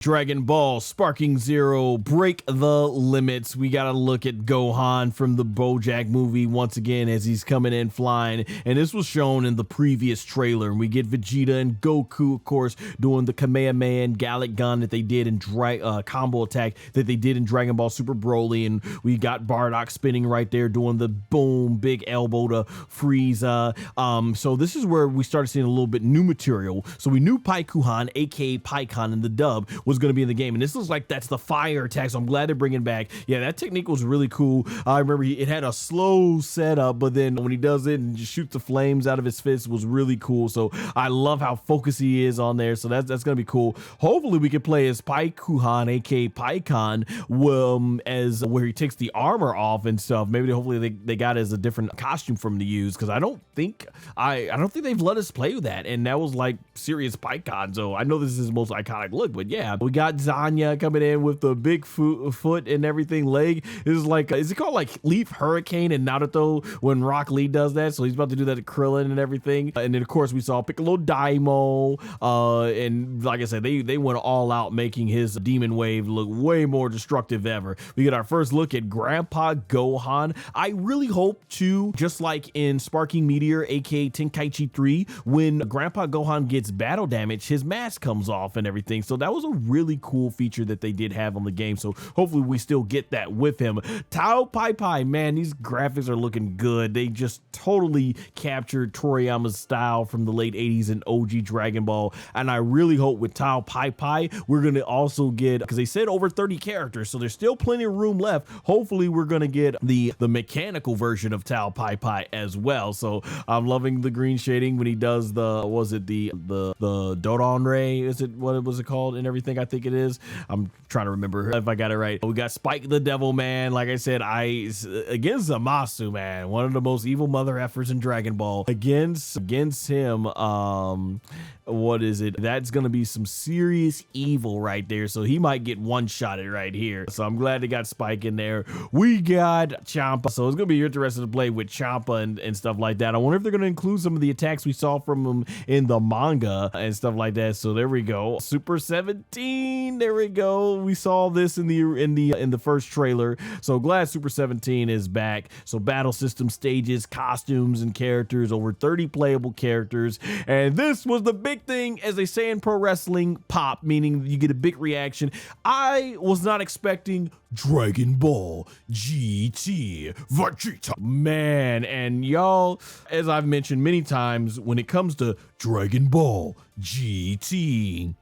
Dragon Ball, Sparking Zero, Break the Limits. We got to look at Gohan from the BoJack movie once again as he's coming in flying. And this was shown in the previous trailer. And we get Vegeta and Goku, of course, doing the Kamehameha and Gallic Gun that they did in combo attack that they did in Dragon Ball Super Broly. And we got Bardock spinning right there doing the boom, big elbow to Frieza. So this is where we started seeing a little bit new material. So we knew Paikuhan, aka Paikon in the dub, was going to be in the game, and this looks like that's the fire attack, so I'm glad they're bringing back. Yeah, that technique was really cool. I remember it had a slow setup, but then when he does it and just shoots the flames out of his fist was really cool. So I love how focused he is on there, so that's gonna be cool. Hopefully we can play as Paikuhan, aka Paikon, as where he takes the armor off and stuff. Maybe hopefully they got it as a different costume for him to use, because I don't think they've let us play with that, and that was like serious Paikon. So I know this is his most iconic look, but yeah, we got Zanya coming in with the big foot and everything, leg. This is like, is it called like Leaf Hurricane in Naruto when Rock Lee does that? So he's about to do that to Krillin and everything. And then of course we saw Piccolo Daimo, and like I said, they went all out making his demon wave look way more destructive ever. We get our first look at Grandpa Gohan. I really hope to, just like in Sparking Meteor, aka Tenkaichi 3, when Grandpa Gohan gets battle damage, his mask comes off and everything. So that was a really cool feature that they did have on the game, so hopefully we still get that with him. Tao Pai Pai, man, these graphics are looking good. They just totally captured Toriyama's style from the late 80s in OG Dragon Ball, and I really hope with Tao Pai Pai we're gonna also get, because they said over 30 characters, so there's still plenty of room left. Hopefully we're gonna get the mechanical version of Tao Pai Pai as well. So I'm loving the green shading when he does the Dodon Ray, is it, what was it called and everything? I think it is. I'm trying to remember if I got it right. We got Spike the Devil Man. Like I said, against Zamasu, man, one of the most evil mother effers in Dragon Ball. Against him, what is it? That's gonna be some serious evil right there. So he might get one-shotted right here. So I'm glad they got Spike in there. We got Champa. So it's gonna be interesting to play with Champa and stuff like that. I wonder if they're gonna include some of the attacks we saw from him in the manga and stuff like that. So there we go. Super 17. There we go. We saw this in the first trailer. So glad Super 17 is back. So battle system, stages, costumes, and characters. Over 30 playable characters. And this was the big thing, as they say in pro wrestling, pop, meaning you get a big reaction. I was not expecting Dragon Ball GT Vegeta, man. And y'all, as I've mentioned many times, when it comes to Dragon Ball GT,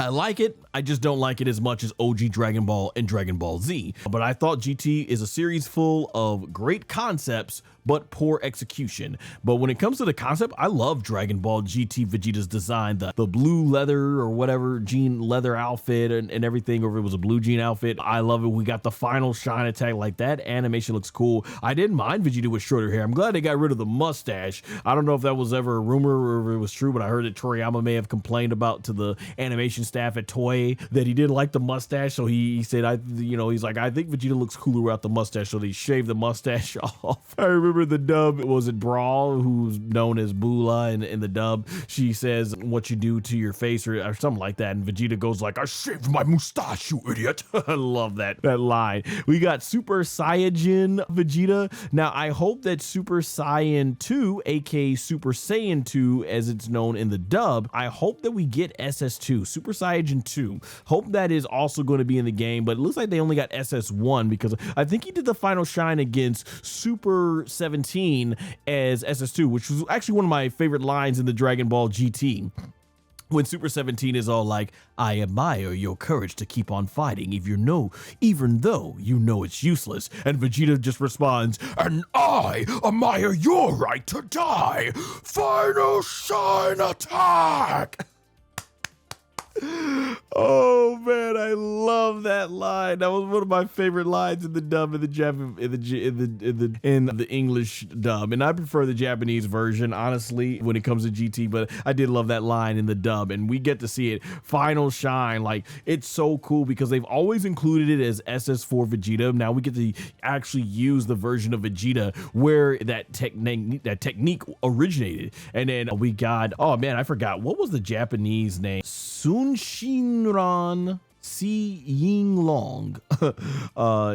I like it. I just don't like it as much as OG Dragon Ball and Dragon Ball Z. But I thought GT is a series full of great concepts, but poor execution. But when it comes to the concept, I love Dragon Ball GT Vegeta's design, the blue leather or whatever jean leather outfit and everything, or if it was a blue jean outfit. I love it. We got the final shine attack. Like, that animation looks cool. I didn't mind Vegeta with shorter hair. I'm glad they got rid of the mustache. I don't know if that was ever a rumor or if it was true, but I heard that Toriyama may have complained about to the animation staff at Toei that he didn't like the mustache. So he said, he's like, I think Vegeta looks cooler without the mustache. So they shaved the mustache off. I remember the dub, was it Brawl, who's known as Bula in the dub? She says, what you do to your face or something like that. And Vegeta goes like, I shaved my mustache, you idiot. I love that line. We got Super Saiyajin Vegeta. Now, I hope that Super Saiyan 2, aka Super Saiyan 2, as it's known in the dub, I hope that we get SS2, Super Saiyajin 2. Hope that is also going to be in the game, but it looks like they only got SS1 because I think he did the final shine against Super 17 as SS2, which was actually one of my favorite lines in the Dragon Ball GT. When Super 17 is all like, I admire your courage to keep on fighting even though you know it's useless. And Vegeta just responds, and I admire your right to die. Final shine attack. Oh man, I love that line. That was one of my favorite lines in the dub, in the English dub, and I prefer the Japanese version, honestly, when it comes to GT. But I did love that line in the dub, and we get to see it final shine. Like, it's so cool because they've always included it as SS4 Vegeta. Now we get to actually use the version of Vegeta where that technique originated. And then we got, oh man, I forgot, what was the Japanese name? Shenron Si Ying Long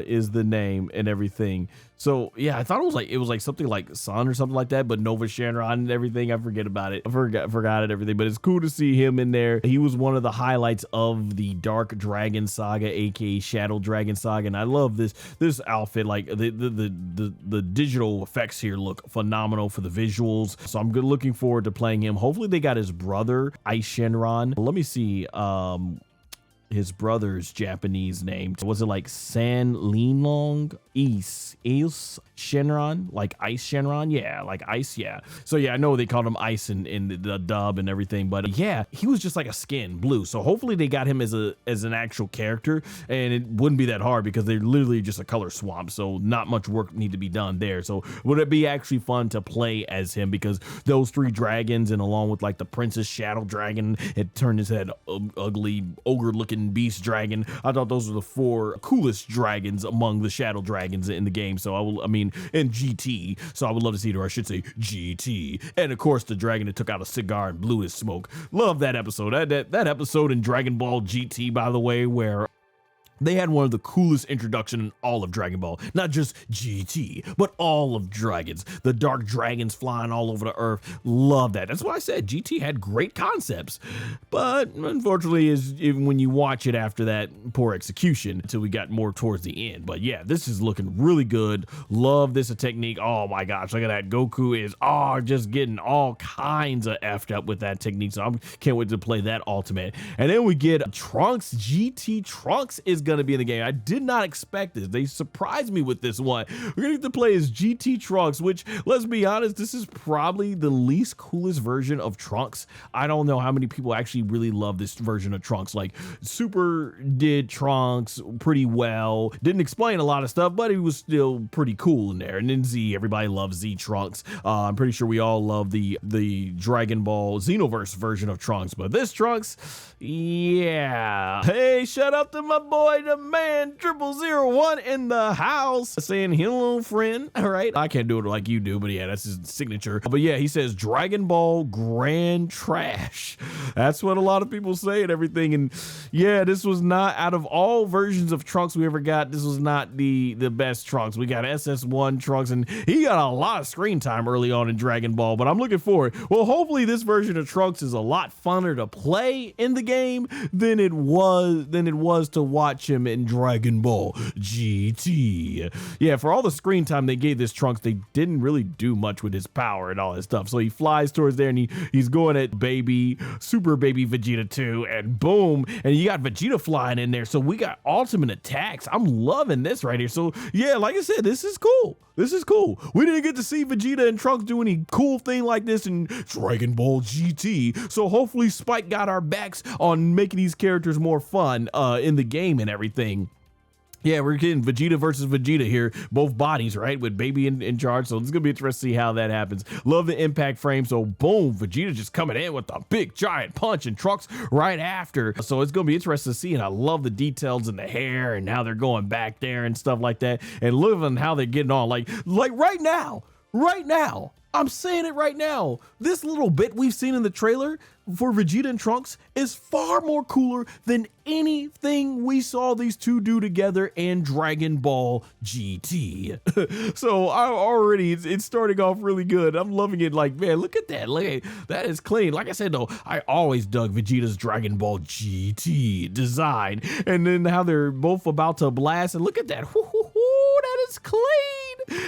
is the name and everything. So yeah, I thought it was like something like Sun or something like that, but Nova Shenron and everything. I forget about it. I forgot it everything, but it's cool to see him in there. He was one of the highlights of the Dark Dragon Saga, aka Shadow Dragon Saga, and I love this outfit. Like the digital effects here look phenomenal for the visuals. So I'm looking forward to playing him. Hopefully they got his brother Ice Shenron. Let me see. His brother's Japanese name. Was it like San Linlong? Is Shenron? Like Ice Shenron? Yeah, like Ice, yeah. So yeah, I know they called him Ice in the dub and everything, but yeah, he was just like a skin, blue. So hopefully they got him as an actual character, and it wouldn't be that hard because they're literally just a color swamp, so not much work need to be done there. So would it be actually fun to play as him, because those 3 dragons, and along with like the Princess Shadow Dragon, it turned his head ugly ogre looking beast dragon. I thought those were the 4 coolest dragons among the shadow dragons in the game. So in GT, so I would love to see it, or I should say GT. And of course the dragon that took out a cigar and blew his smoke. Love that episode. That episode in Dragon Ball GT, by the way, where they had one of the coolest introduction in all of Dragon Ball. Not just GT, but all of dragons. The dark dragons flying all over the earth. Love that. That's why I said GT had great concepts. But unfortunately, even when you watch it after that, poor execution until we got more towards the end. But yeah, this is looking really good. Love this technique. Oh my gosh, look at that. Goku is just getting all kinds of effed up with that technique. So I can't wait to play that ultimate. And then we get Trunks. GT Trunks is going to be in the game. I did not expect this. They surprised me with this one. We're going to get to play as GT Trunks, which, let's be honest, this is probably the least coolest version of Trunks. I don't know how many people actually really love this version of Trunks. Like, Super did Trunks pretty well. Didn't explain a lot of stuff, but he was still pretty cool in there. And then Z, everybody loves Z Trunks. I'm pretty sure we all love the Dragon Ball Xenoverse version of Trunks, but this Trunks, yeah. Hey, shout out to my boy, the man 0001 in the house, saying hello, friend. All right, I can't do it like you do, but yeah, that's his signature. But yeah, he says Dragon Ball Grand Trash. That's what a lot of people say and everything. And yeah, this was not, out of all versions of Trunks we ever got, this was not the best Trunks. We got SS1 Trunks, and he got a lot of screen time early on in Dragon Ball, but I'm looking forward. Well, hopefully this version of Trunks is a lot funner to play in the game than it was to watch him in Dragon Ball GT. Yeah, for all the screen time they gave this Trunks, they didn't really do much with his power and all that stuff. So he flies towards there, and he's going at super baby Vegeta 2, and boom, and you got Vegeta flying in there. So we got ultimate attacks. I'm loving this right here. So yeah, like I said, this is cool. This is cool. We didn't get to see Vegeta and Trunks do any cool thing like this in Dragon Ball GT. So hopefully Spike got our backs on making these characters more fun in the game and everything. Yeah, we're getting Vegeta versus Vegeta here, both bodies, right, with Baby in charge. So it's gonna be interesting to see how that happens. Love the impact frame. So boom, Vegeta just coming in with a big giant punch, and Trunks right after. So it's gonna be interesting to see, and I love the details in the hair and how they're going back there and stuff like that, and loving how they're getting on. Like right now, I'm saying it right now, this little bit we've seen in the trailer for Vegeta and Trunks is far more cooler than anything we saw these two do together in Dragon Ball GT. So it's starting off really good. I'm loving it. Like, man, look at that. That is clean. Like I said, though, I always dug Vegeta's Dragon Ball GT design, and then how they're both about to blast, and look at that. That is clean.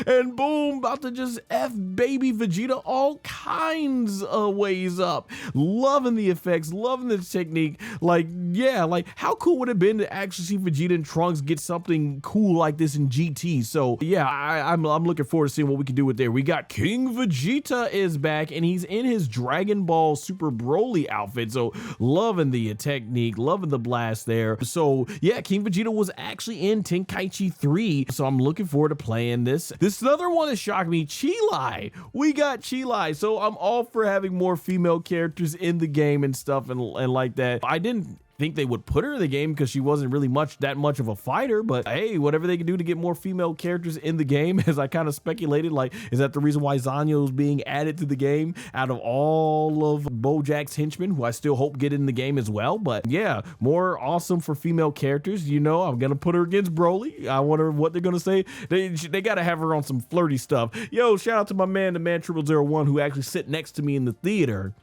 And boom, about to just F baby Vegeta all kinds of ways up. Loving the effects, loving the technique. Like, yeah, like how cool would it have been to actually see Vegeta and Trunks get something cool like this in GT? So yeah, I'm looking forward to seeing what we can do with there. We got King Vegeta is back, and he's in his Dragon Ball Super Broly outfit. So loving the technique, loving the blast there. So yeah, King Vegeta was actually in Tenkaichi 3. So I'm looking forward to playing this. This other one that shocked me, Cheelai. We got Cheelai. So I'm all for having more female characters in the game and stuff and like that. I didn't think they would put her in the game because she wasn't really that much of a fighter, but hey, whatever they can do to get more female characters in the game, as I kind of speculated, like, is that the reason why Zanyo is being added to the game out of all of Bojack's henchmen, who I still hope get in the game as well? But yeah, more awesome for female characters. You know, I'm gonna put her against Broly. I wonder what they're gonna say. They gotta have her on some flirty stuff. Yo, shout out to my man, the man 0001, who actually sit next to me in the theater.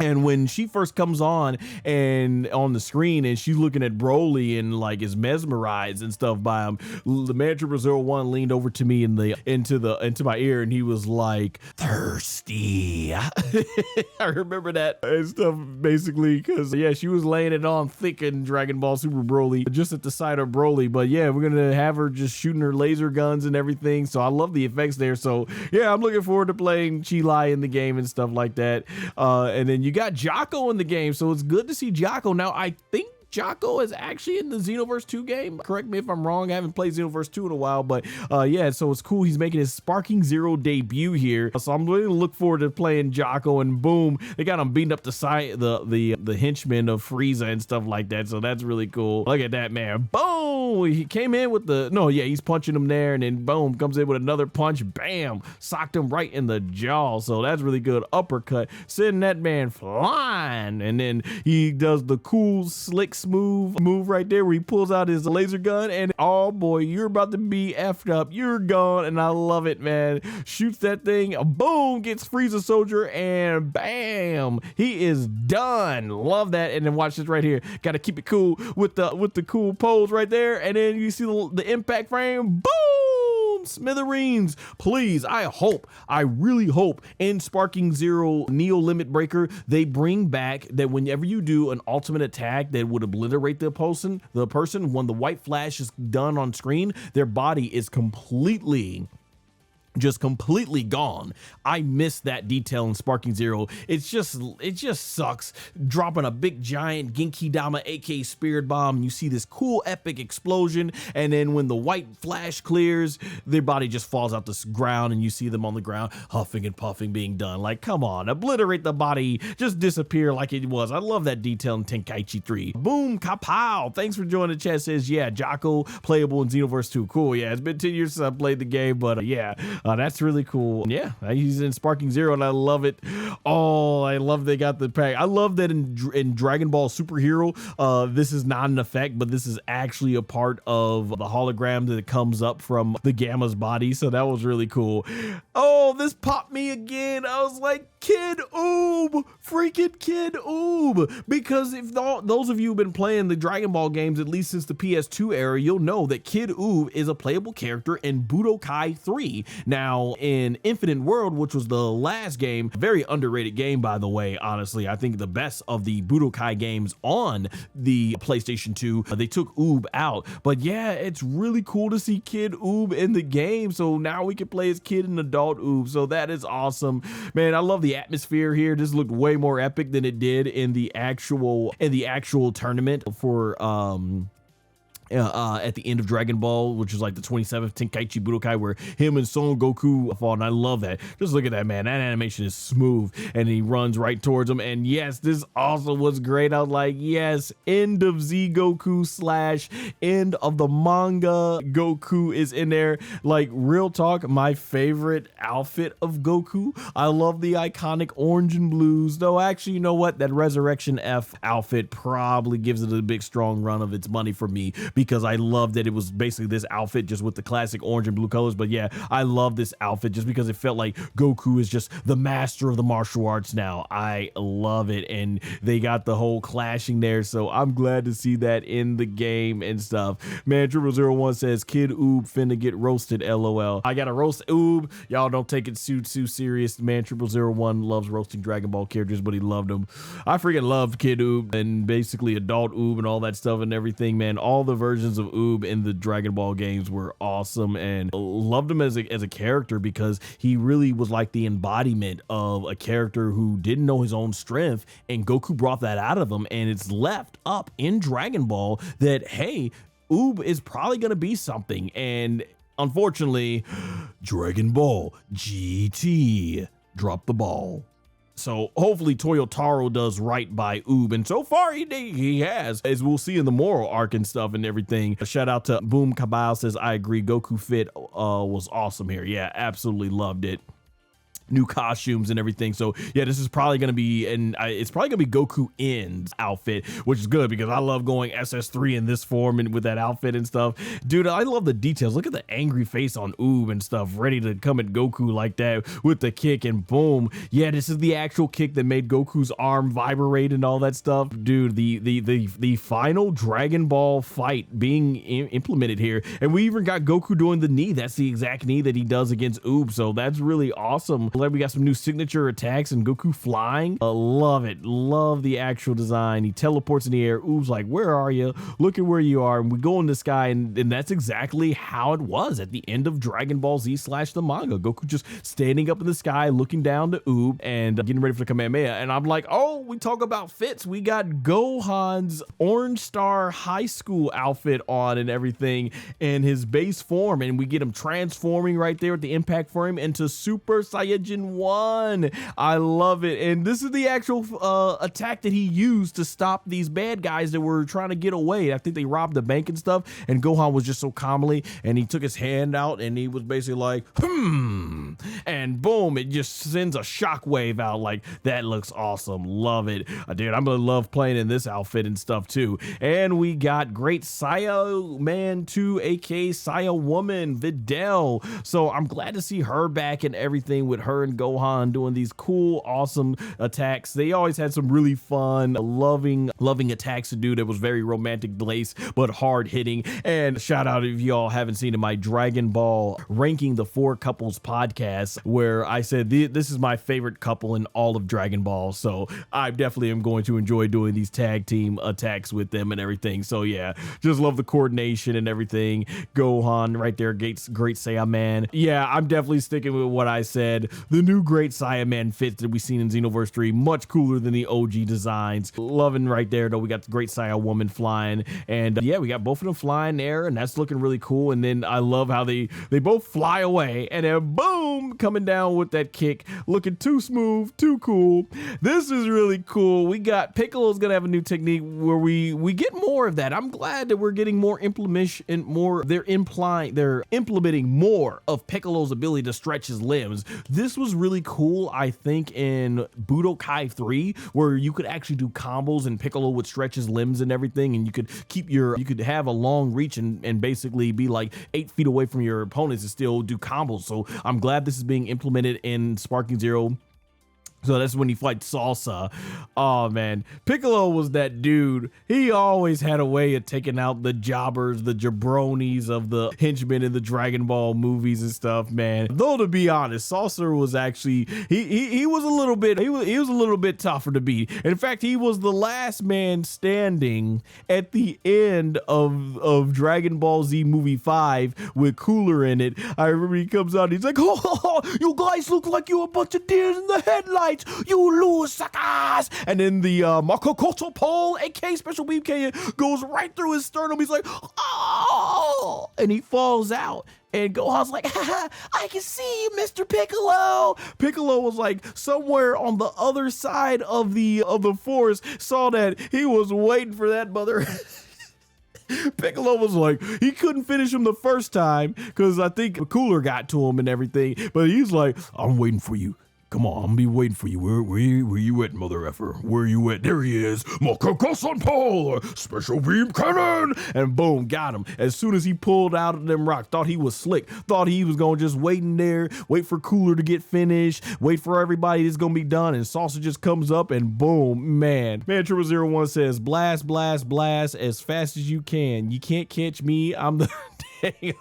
And when she first comes on and on the screen and she's looking at Broly and like is mesmerized and stuff by him, the man 0001 leaned over to me into my ear and he was like, thirsty. I remember that and stuff basically because yeah, she was laying it on thick in Dragon Ball Super Broly, just at the side of Broly. But yeah, we're gonna have her just shooting her laser guns and everything. So I love the effects there. So yeah, I'm looking forward to playing Cheelai in the game and stuff like that. And then you got Jacko in the game, so it's good to see Jacko. Now, I think Jacko is actually in the Xenoverse 2 game. Correct me if I'm wrong. I haven't played Xenoverse 2 in a while, but yeah, so it's cool. He's making his Sparking Zero debut here. So I'm really looking forward to playing Jacko, and boom, they got him beating up the henchmen of Frieza and stuff like that. So that's really cool. Look at that, man. Boom! He came in with he's punching him there, and then boom, comes in with another punch. Bam! Socked him right in the jaw. So that's really good. Uppercut, sending that man flying, and then he does the cool, slick, smooth move right there where he pulls out his laser gun and oh boy, you're about to be effed up, you're gone. And I love it, man. Shoots that thing, boom, gets Frieza Soldier, and bam, he is done. Love that. And then watch this right here, gotta keep it cool with the cool pose right there, and then you see the impact frame, boom, smithereens. Please, I really hope in Sparking Zero Neo Limit Breaker they bring back that whenever you do an ultimate attack that would obliterate the person when the white flash is done on screen, their body is completely gone. I miss that detail in Sparking Zero. It just sucks dropping a big giant Genki Dama aka Spirit Bomb. You see this cool epic explosion, and then when the white flash clears, their body just falls out the ground and you see them on the ground huffing and puffing being done. Like, come on, obliterate the body, just disappear like it was. I love that detail in Tenkaichi 3. Boom, kapow. Thanks for joining the chat. Says, yeah, Jacko playable in Xenoverse 2. Cool. Yeah, it's been 10 years since I played the game, but yeah, that's really cool. Yeah, he's in Sparking Zero and I love it. Oh, I love they got the pack. I love that in Dragon Ball Superhero, this is not an effect, but this is actually a part of the hologram that comes up from the Gamma's body. So that was really cool. Oh, this popped me again. I was like, Kid Oob, freaking Kid Oob. Because if those of you who've been playing the Dragon Ball games, at least since the PS2 era, you'll know that Kid Oob is a playable character in Budokai 3. Now, in Infinite World, which was the last game, very underrated game, by the way, honestly, I think the best of the Budokai games on the PlayStation 2, they took Oob out. But yeah, it's really cool to see Kid Oob in the game. So now we can play as Kid and adult Oob. So that is awesome. Man, I love the atmosphere here. This looked way more epic than it did in the actual tournament for at the end of Dragon Ball, which is like the 27th Tenkaichi Budokai, where him and Son Goku fall, and I love that. Just look at that, man. That animation is smooth, and he runs right towards him. And yes, this also was great. I was like, yes, end of Z Goku / end of the manga Goku is in there. Like, real talk, my favorite outfit of Goku. I love the iconic orange and blues, though actually, you know what? That Resurrection F outfit probably gives it a big strong run of its money for me, because I love that it was basically this outfit just with the classic orange and blue colors. But yeah, I love this outfit just because it felt like Goku is just the master of the martial arts now. I love it, and they got the whole clashing there, so I'm glad to see that in the game and stuff. Man, 0001 says Kid Oob finna get roasted, LOL. I gotta roast Oob. Y'all don't take it too serious. Man, 0001 loves roasting Dragon Ball characters, but he loved them. I freaking loved Kid Oob and basically adult Oob and all that stuff and everything, man. All the versions of Oob in the Dragon Ball games were awesome, and loved him as a character because he really was like the embodiment of a character who didn't know his own strength, and Goku brought that out of him, and it's left up in Dragon Ball that, hey, Oob is probably going to be something. And unfortunately, Dragon Ball GT dropped the ball. So hopefully Toyotaro does right by Oob, and so far he has, as we'll see in the moral arc and stuff and everything. A shout out to Boom Kabao says, I agree, Goku fit was awesome here. Yeah, absolutely loved it. New costumes and everything. So yeah, this is probably going to be, and it's probably going to be Goku N's outfit, which is good because I love going SS3 in this form and with that outfit and stuff. Dude, I love the details. Look at the angry face on Oob and stuff, ready to come at Goku like that with the kick, and boom. Yeah, this is the actual kick that made Goku's arm vibrate and all that stuff. Dude, the final Dragon Ball fight being implemented here, and we even got Goku doing the knee. That's the exact knee that he does against Oob, so that's really awesome. We got some new signature attacks and Goku flying. Love it. Love the actual design. He teleports in the air. Oob's like, where are you? Look at where you are. And we go in the sky, and that's exactly how it was at the end of Dragon Ball Z / the manga. Goku just standing up in the sky, looking down to Oob and getting ready for the Kamehameha. And I'm like, oh, we talk about fits. We got Gohan's Orange Star High School outfit on and everything in his base form. And we get him transforming right there at the impact frame into Super Saiyan 1. I love it. And this is the actual attack that he used to stop these bad guys that were trying to get away. I think they robbed the bank and stuff, and Gohan was just so calmly, and he took his hand out and he was basically like, and boom, it just sends a shockwave out. Like, that looks awesome. Love it. Dude, I'm gonna love playing in this outfit and stuff too. And we got great Saiyaman 2, aka Saiyawoman Videl. So I'm glad to see her back and everything with her and Gohan doing these cool, awesome attacks. They always had some really fun, loving attacks to do that was very romantic lace, but hard hitting. And shout out if y'all haven't seen it, my Dragon Ball Ranking the 4 Couples podcast, where I said this is my favorite couple in all of Dragon Ball. So I definitely am going to enjoy doing these tag team attacks with them and everything. So yeah, just love the coordination and everything. Gohan right there, great Saiyaman. Yeah, I'm definitely sticking with what I said. The new great Saiyaman fits that we've seen in Xenoverse 3, much cooler than the OG designs. Loving right there though. We got the great Saiyawoman flying, and yeah, we got both of them flying there, and that's looking really cool. And then I love how they both fly away, and then boom, coming down with that kick, looking too smooth, too cool. This is really cool. We got Piccolo's gonna have a new technique where we get more of that. I'm glad that we're getting more implementation and more. They're implementing more of Piccolo's ability to stretch his limbs. This was really cool, I think, in Budokai 3, where you could actually do combos and Piccolo would stretch his limbs and everything, and you could have a long reach and basically be like 8 feet away from your opponents and still do combos. So I'm glad this is being implemented in Sparking Zero. So that's when he fights Salsa. Oh man, Piccolo was that dude. He always had a way of taking out the jobbers, the jabronis of the henchmen in the Dragon Ball movies and stuff, man. Though to be honest, Salsa was actually he was a little bit tougher to beat. In fact, he was the last man standing at the end of Dragon Ball Z movie 5 with Cooler in it. I remember he comes out and he's like, oh, you guys look like you're a bunch of deers in the headlights. You lose, suckers! And then the Makokoto pole, aka Special Beam K, goes right through his sternum. He's like, oh! And he falls out. And Gohan's like, haha, I can see you, Mr. Piccolo. Piccolo was like somewhere on the other side of the forest, saw that. He was waiting for that mother. Piccolo was like, he couldn't finish him the first time because I think Cooler got to him and everything. But he's like, I'm waiting for you. Come on, I'm gonna be waiting for you. Where you at, mother effer? Where you at? There he is. Makokosan pole, special beam cannon, and boom, got him. As soon as he pulled out of them rocks, thought he was slick. Thought he was gonna just wait in there, wait for Cooler to get finished, wait for everybody that's gonna be done, and Salsa just comes up and boom, man. 001 says, blast, blast, blast as fast as you can. You can't catch me. I'm the dang.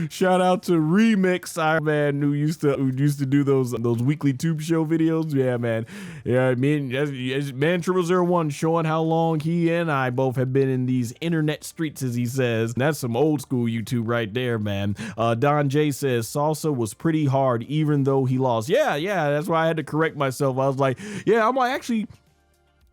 Shout out to Remake, our man who used to do those weekly tube show videos. Yeah, man. Yeah, man 001 showing how long he and I both have been in these internet streets, as he says. That's some old school YouTube right there, man. Don J says Salsa was pretty hard even though he lost. Yeah, that's why I had to correct myself. I was like, yeah, I'm like, actually,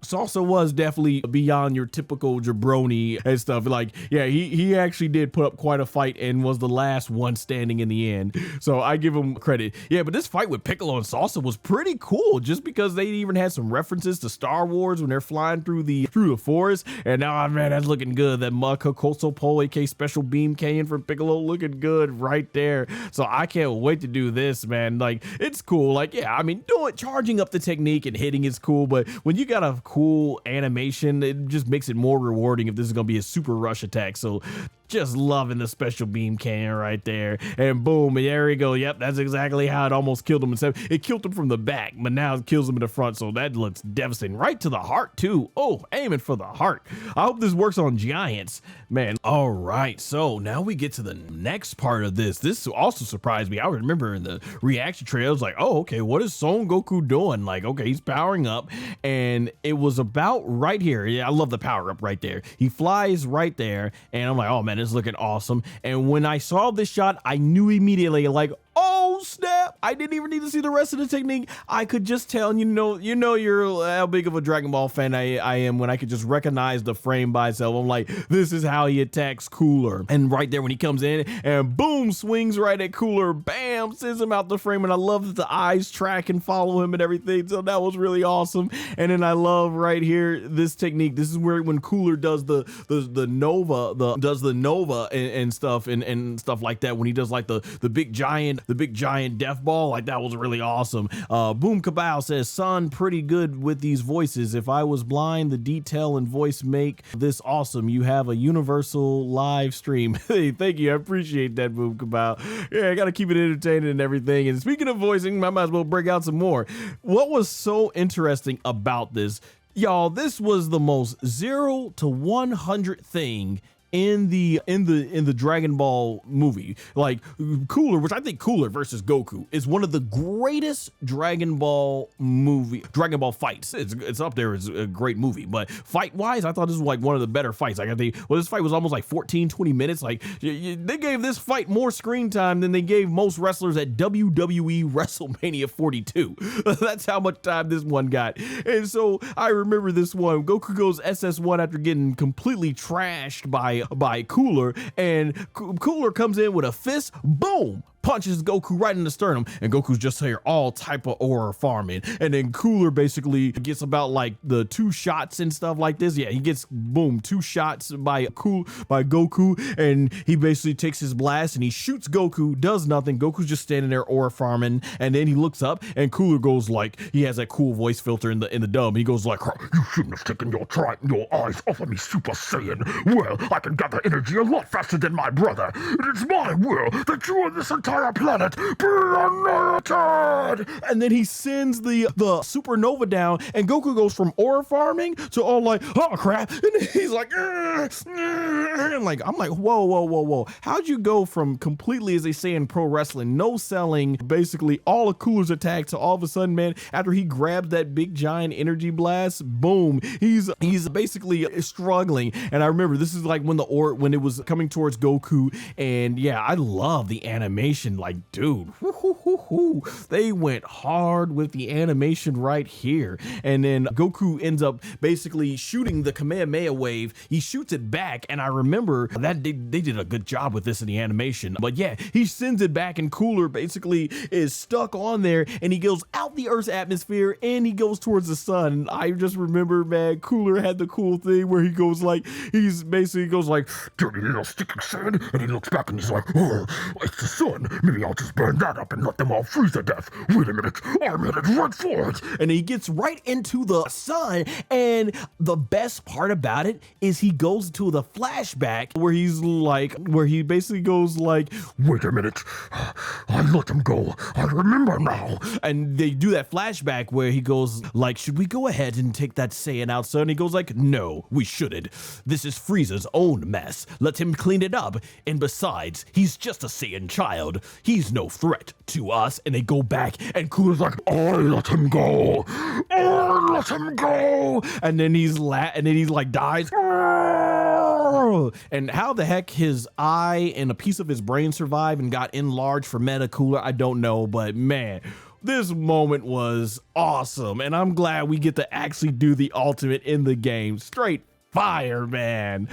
Salsa was definitely beyond your typical jabroni and stuff. Like, yeah, he actually did put up quite a fight and was the last one standing in the end. So I give him credit. Yeah, but this fight with Piccolo and Salsa was pretty cool just because they even had some references to Star Wars when they're flying through the forest. And now, man, that's looking good. That Kokoso Pole AK special beam canyon from Piccolo looking good right there. So I can't wait to do this, man. Like, it's cool. Like, yeah, I mean, charging up the technique and hitting is cool, but when you got a cool animation, it just makes it more rewarding if this is gonna be a super rush attack. So just loving the special beam cannon right there, and boom, and there we go. Yep, that's exactly how it almost killed him. It killed him from the back, but now it kills him in the front, so that looks devastating. Right to the heart too. Oh, aiming for the heart. I hope this works on giants, man. All right, so now we get to the next part of this. This also surprised me. I remember in the reaction trailer, I was like, oh, okay, what is Son Goku doing? Like, okay, he's powering up, and it was about right here. Yeah, I love the power up right there. He flies right there, and I'm like, oh man, it's looking awesome. And when I saw this shot, I knew immediately, like, oh snap, I didn't even need to see the rest of the technique. I could just tell, you know you're how big of a Dragon Ball fan I am when I could just recognize the frame by itself. I'm like, this is how he attacks Cooler. And right there when he comes in and boom, swings right at Cooler, bam, sends him out the frame. And I love that the eyes track and follow him and everything. So that was really awesome. And then I love right here this technique. This is where when Cooler does the Nova and stuff and stuff like that, when he does like the big giant death ball, like that was really awesome. Boom Kabao says, son, pretty good with these voices. If I was blind, the detail and voice make this awesome. You have a universal live stream. Hey, thank you, I appreciate that, Boom Kabao. Yeah, I gotta keep it entertaining and everything. And speaking of voicing, I might as well break out some more. What was so interesting about this, y'all, this was the most 0 to 100 thing in the Dragon Ball movie. Like, Cooler, which I think Cooler versus Goku is one of the greatest Dragon Ball fights. It's up there as a great movie, but fight wise, I thought this was like one of the better fights. Like, I think, well, this fight was almost like 14-20 minutes. Like, they gave this fight more screen time than they gave most wrestlers at WWE WrestleMania 42. That's how much time this one got. And so I remember this one. Goku goes SS1 after getting completely trashed by Cooler, and Cooler comes in with a fist, boom, punches Goku right in the sternum, and Goku's just here all type of aura farming. And then Cooler basically gets about like the 2 shots and stuff like this. Yeah, he gets boom 2 shots by Goku, and he basically takes his blast and he shoots Goku, does nothing. Goku's just standing there aura farming, and then he looks up and Cooler goes like, he has that cool voice filter in the dub. He goes like, you shouldn't have taken your eyes off of me, Super Saiyan. Well, I can gather energy a lot faster than my brother. It is my will that you and this entire planet be annihilated. And then he sends the supernova down, and Goku goes from aura farming to all like, oh crap, and then he's like, and like, I'm like, whoa, how'd you go from completely, as they say in pro wrestling, no selling basically all of Cooler's attack to all of a sudden, man, after he grabs that big giant energy blast, boom, he's basically struggling. And I remember this is like when it was coming towards Goku, and yeah, I love the animation. Like, dude, they went hard with the animation right here. And then Goku ends up basically shooting the Kamehameha wave. He shoots it back, and I remember that they did a good job with this in the animation. But yeah, he sends it back, and Cooler basically is stuck on there, and he goes out the Earth's atmosphere, and he goes towards the sun. And I just remember, man, Cooler had the cool thing where he goes like, dirty little sticking sand, and he looks back and he's like, oh, it's the sun. Maybe I'll just burn that up and let them all freeze to death. Wait a minute, I'm headed right for it. And he gets right into the sun, and the best part about it is he goes to the flashback where he basically goes like, wait a minute, I let him go, I remember now. And they do that flashback where he goes like, should we go ahead and take that Saiyan out, son? And he goes like, no, we shouldn't. This is Frieza's own mess. Let him clean it up. And besides, he's just a Saiyan child. He's no threat to us. And they go back, and Cooler's like, I let him go. I let him go. And then he's like dies. And how the heck his eye and a piece of his brain survived and got enlarged for Meta Cooler, I don't know, but man, This moment was awesome, and I'm glad we get to actually do the ultimate in the game. Straight fire, man.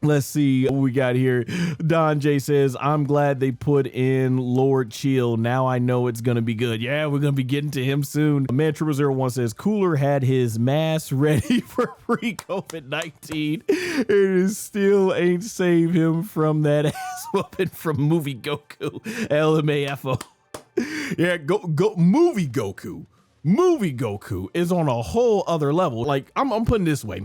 Let's see what we got here. Don J says, I'm glad they put in Lord Cheel. Now I know it's going to be good. Yeah, we're going to be getting to him soon. Man001 says, Cooler had his mask ready for pre-COVID-19. It is still ain't save him from that ass whooping from movie Goku. LMAFO. Yeah, movie Goku. Movie Goku is on a whole other level. Like, I'm putting it this way.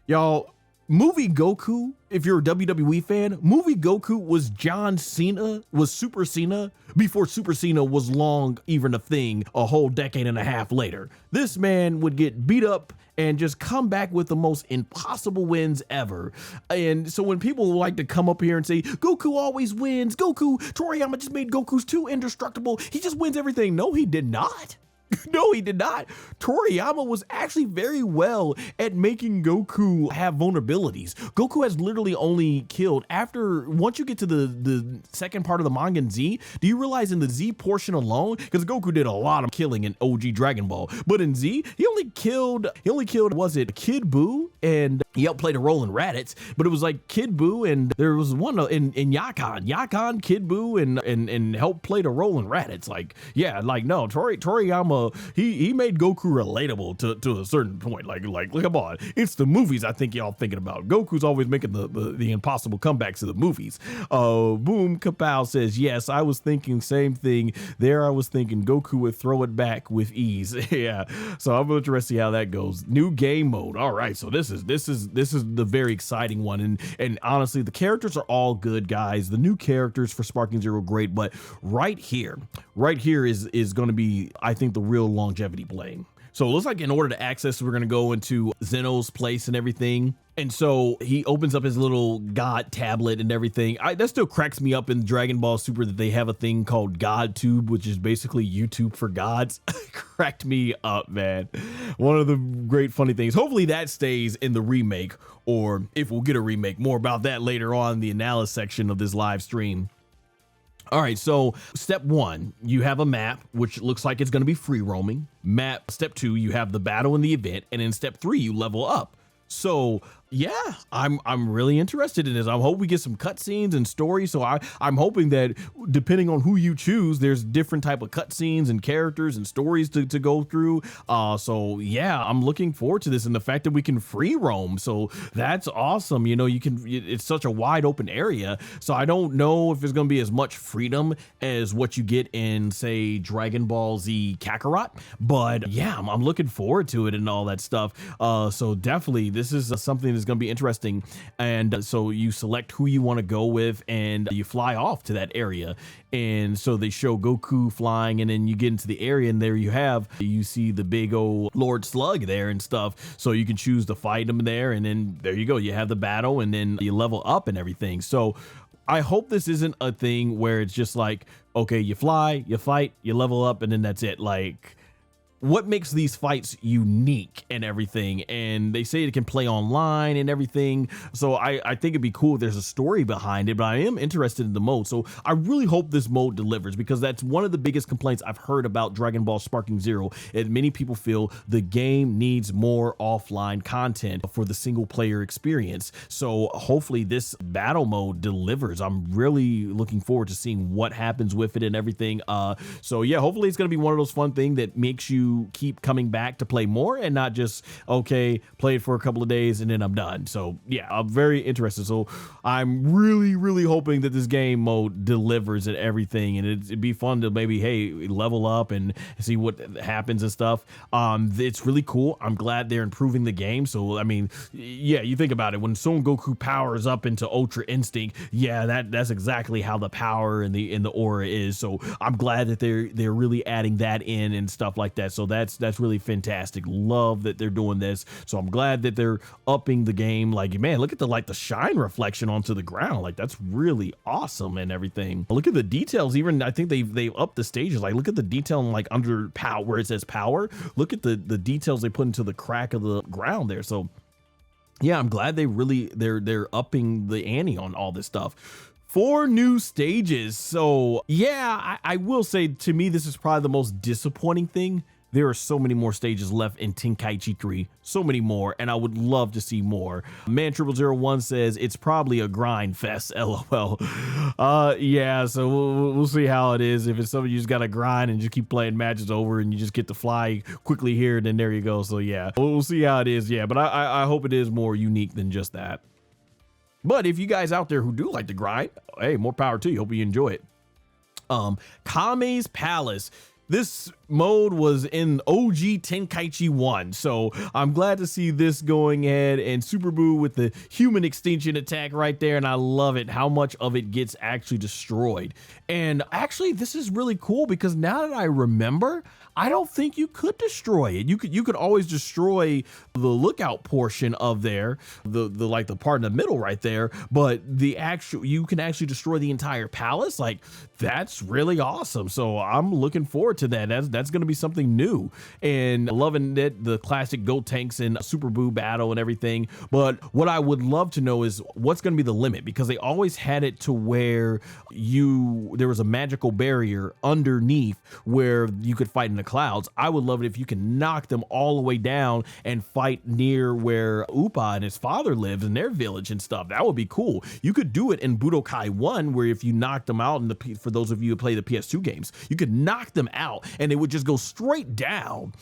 Y'all, movie Goku, if you're a WWE fan, movie Goku was John Cena, was Super Cena before Super Cena was long even a thing a whole decade and a half later. This man would get beat up and just come back with the most impossible wins ever. And so when people like to come up here and say, Goku always wins, Toriyama just made Goku's too indestructible, he just wins everything. No, he did not. No, he did not. Toriyama was actually very well at making Goku have vulnerabilities. Goku has literally only killed once you get to the second part of the manga in Z, do you realize in the Z portion alone, because Goku did a lot of killing in OG Dragon Ball, but in Z, he only killed, was it Kid Buu? And he outplayed a role in Raditz, but it was like Kid Buu, and there was one in Yakan, Kid Buu, and helped played a role in Raditz. Like, yeah, like no, Toriyama, he made Goku relatable to a certain point. Like, come on, it's the movies I think y'all thinking about. Goku's always making the impossible comebacks to the movies. Boom Kapow says, yes, I was thinking same thing. There I was thinking Goku would throw it back with ease. Yeah, so I'm interested to see how that goes. New game mode. All right, so this is the very exciting one, and honestly, the characters are all good, guys. The new characters for Sparking Zero, great, but right here is going to be, I think, the real longevity play. So it looks like in order to access, we're going to go into Zeno's place and everything. And so he opens up his little God tablet and everything. That still cracks me up in Dragon Ball Super that they have a thing called GodTube, which is basically YouTube for gods. Cracked me up, man. One of the great funny things. Hopefully that stays in the remake, or if we'll get a remake, more about that later on in the analysis section of this live stream. All right, so step 1, you have a map, which looks like it's going to be free roaming. Step 2, you have the battle in the event, and in step 3, you level up. So yeah, I'm really interested in this. I hope we get some cutscenes and stories. So I'm hoping that depending on who you choose, there's different type of cutscenes and characters and stories to go through. So yeah, I'm looking forward to this, and the fact that we can free roam. So that's awesome. You know, it's such a wide open area. So I don't know if there's going to be as much freedom as what you get in, say, Dragon Ball Z Kakarot. But yeah, I'm looking forward to it and all that stuff. So definitely this is something that's going to be interesting. And so you select who you want to go with, and you fly off to that area. And so they show Goku flying, and then you get into the area, and there you see the big old Lord Slug there and stuff. So you can choose to fight him there, and then there you go. You have the battle, and then you level up and everything. So I hope this isn't a thing where it's just like, okay, you fly, you fight, you level up, and then that's it. Like, what makes these fights unique and everything? And they say it can play online and everything. So I think it'd be cool if there's a story behind it, but I am interested in the mode. So I really hope this mode delivers, because that's one of the biggest complaints I've heard about Dragon Ball Sparking Zero. And many people feel the game needs more offline content for the single player experience. So hopefully this battle mode delivers. I'm really looking forward to seeing what happens with it and everything. So yeah, hopefully it's going to be one of those fun things that makes you keep coming back to play more, and not just, okay, play it for a couple of days and then I'm done. So yeah, I'm very interested. So I'm really hoping that this game mode delivers and everything, and it'd be fun to maybe, hey, level up and see what happens and stuff. It's really cool. I'm glad they're improving the game. So I mean, yeah, you think about it, when Son Goku powers up into Ultra Instinct, yeah, that's exactly how the power and the aura is. So I'm glad that they're really adding that in and stuff like that. So that's really fantastic. Love that they're doing this. So I'm glad that they're upping the game. Like, man, look at the shine reflection onto the ground. Like, that's really awesome and everything. Look at the details. Even I think they've upped the stages. Like, look at the detail in, like, under power, where it says power. Look at the details they put into the crack of the ground there. So yeah, I'm glad they're upping the ante on all this stuff. 4 new stages. So yeah, I will say, to me, this is probably the most disappointing thing. There are so many more stages left in Tenkaichi 3, so many more, and I would love to see more. Man 0001 says it's probably a grind fest, lol. Yeah, so we'll see how it is. If it's something you just gotta grind and just keep playing matches over and you just get to fly quickly here, and then there you go. So yeah, we'll see how it is. Yeah, but I hope it is more unique than just that. But if you guys out there who do like to grind, hey, more power to you. Hope you enjoy it. Kame's Palace. This mode was in OG Tenkaichi 1, so I'm glad to see this going ahead, and Super Boo with the human extinction attack right there, and I love it, how much of it gets actually destroyed. And actually, this is really cool because now that I remember, I don't think you could destroy it. You could always destroy the lookout portion of there, the like the part in the middle right there, but you can actually destroy the entire palace. Like, that's really awesome. So I'm looking forward to that. That's going to be something new, and loving it, the classic Go Tanks and Super Boo battle and everything. But what I would love to know is what's going to be the limit, because they always had it to where there was a magical barrier underneath where you could fight in the clouds. I would love it if you can knock them all the way down and fight near where Upa and his father lives in their village and stuff. That would be cool. You could do it in Budokai 1, where if you knocked them out for those of you who play the PS2 games, you could knock them out and they would just go straight down,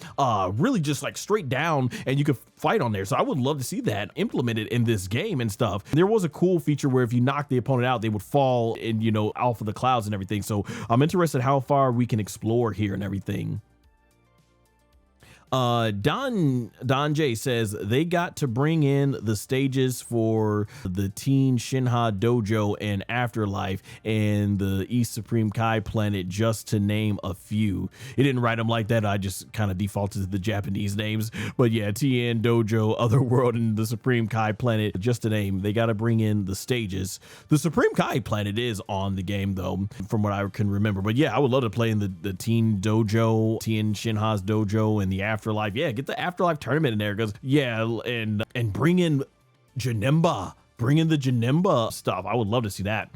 really just like straight down, and you could fight on there. So I would love to see that implemented in this game and stuff. There was a cool feature where if you knock the opponent out, they would fall in, off of the clouds and everything. So I'm interested how far we can explore here and everything. Don J says they got to bring in the stages for the Teen Shinha Dojo and Afterlife and the East Supreme Kai planet, just to name a few. He didn't write them like that. I just kind of defaulted to the Japanese names. But yeah, Tien Dojo, Otherworld, and the Supreme Kai planet, just to name. They got to bring in the stages. The Supreme Kai planet is on the game, though, from what I can remember. But yeah, I would love to play in the Teen Dojo, Tien Shinha's Dojo, and the Afterlife. Yeah, get the Afterlife tournament in there, because yeah, and bring in Janemba. Bring in the Janemba stuff. I would love to see that.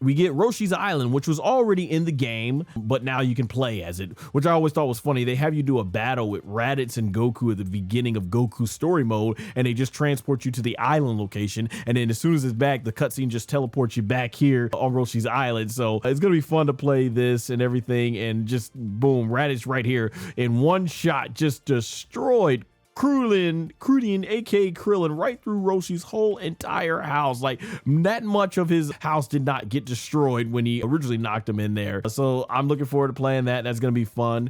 We get Roshi's Island, which was already in the game, but now you can play as it, which I always thought was funny. They have you do a battle with Raditz and Goku at the beginning of Goku's story mode, and they just transport you to the island location, and then as soon as it's back, the cutscene just teleports you back here on Roshi's Island. So it's gonna be fun to play this and everything, and just boom, Raditz right here in one shot just destroyed Krillin, aka Krillin, right through Roshi's whole entire house. Like, that much of his house did not get destroyed when he originally knocked him in there. So I'm looking forward to playing that. That's gonna be fun.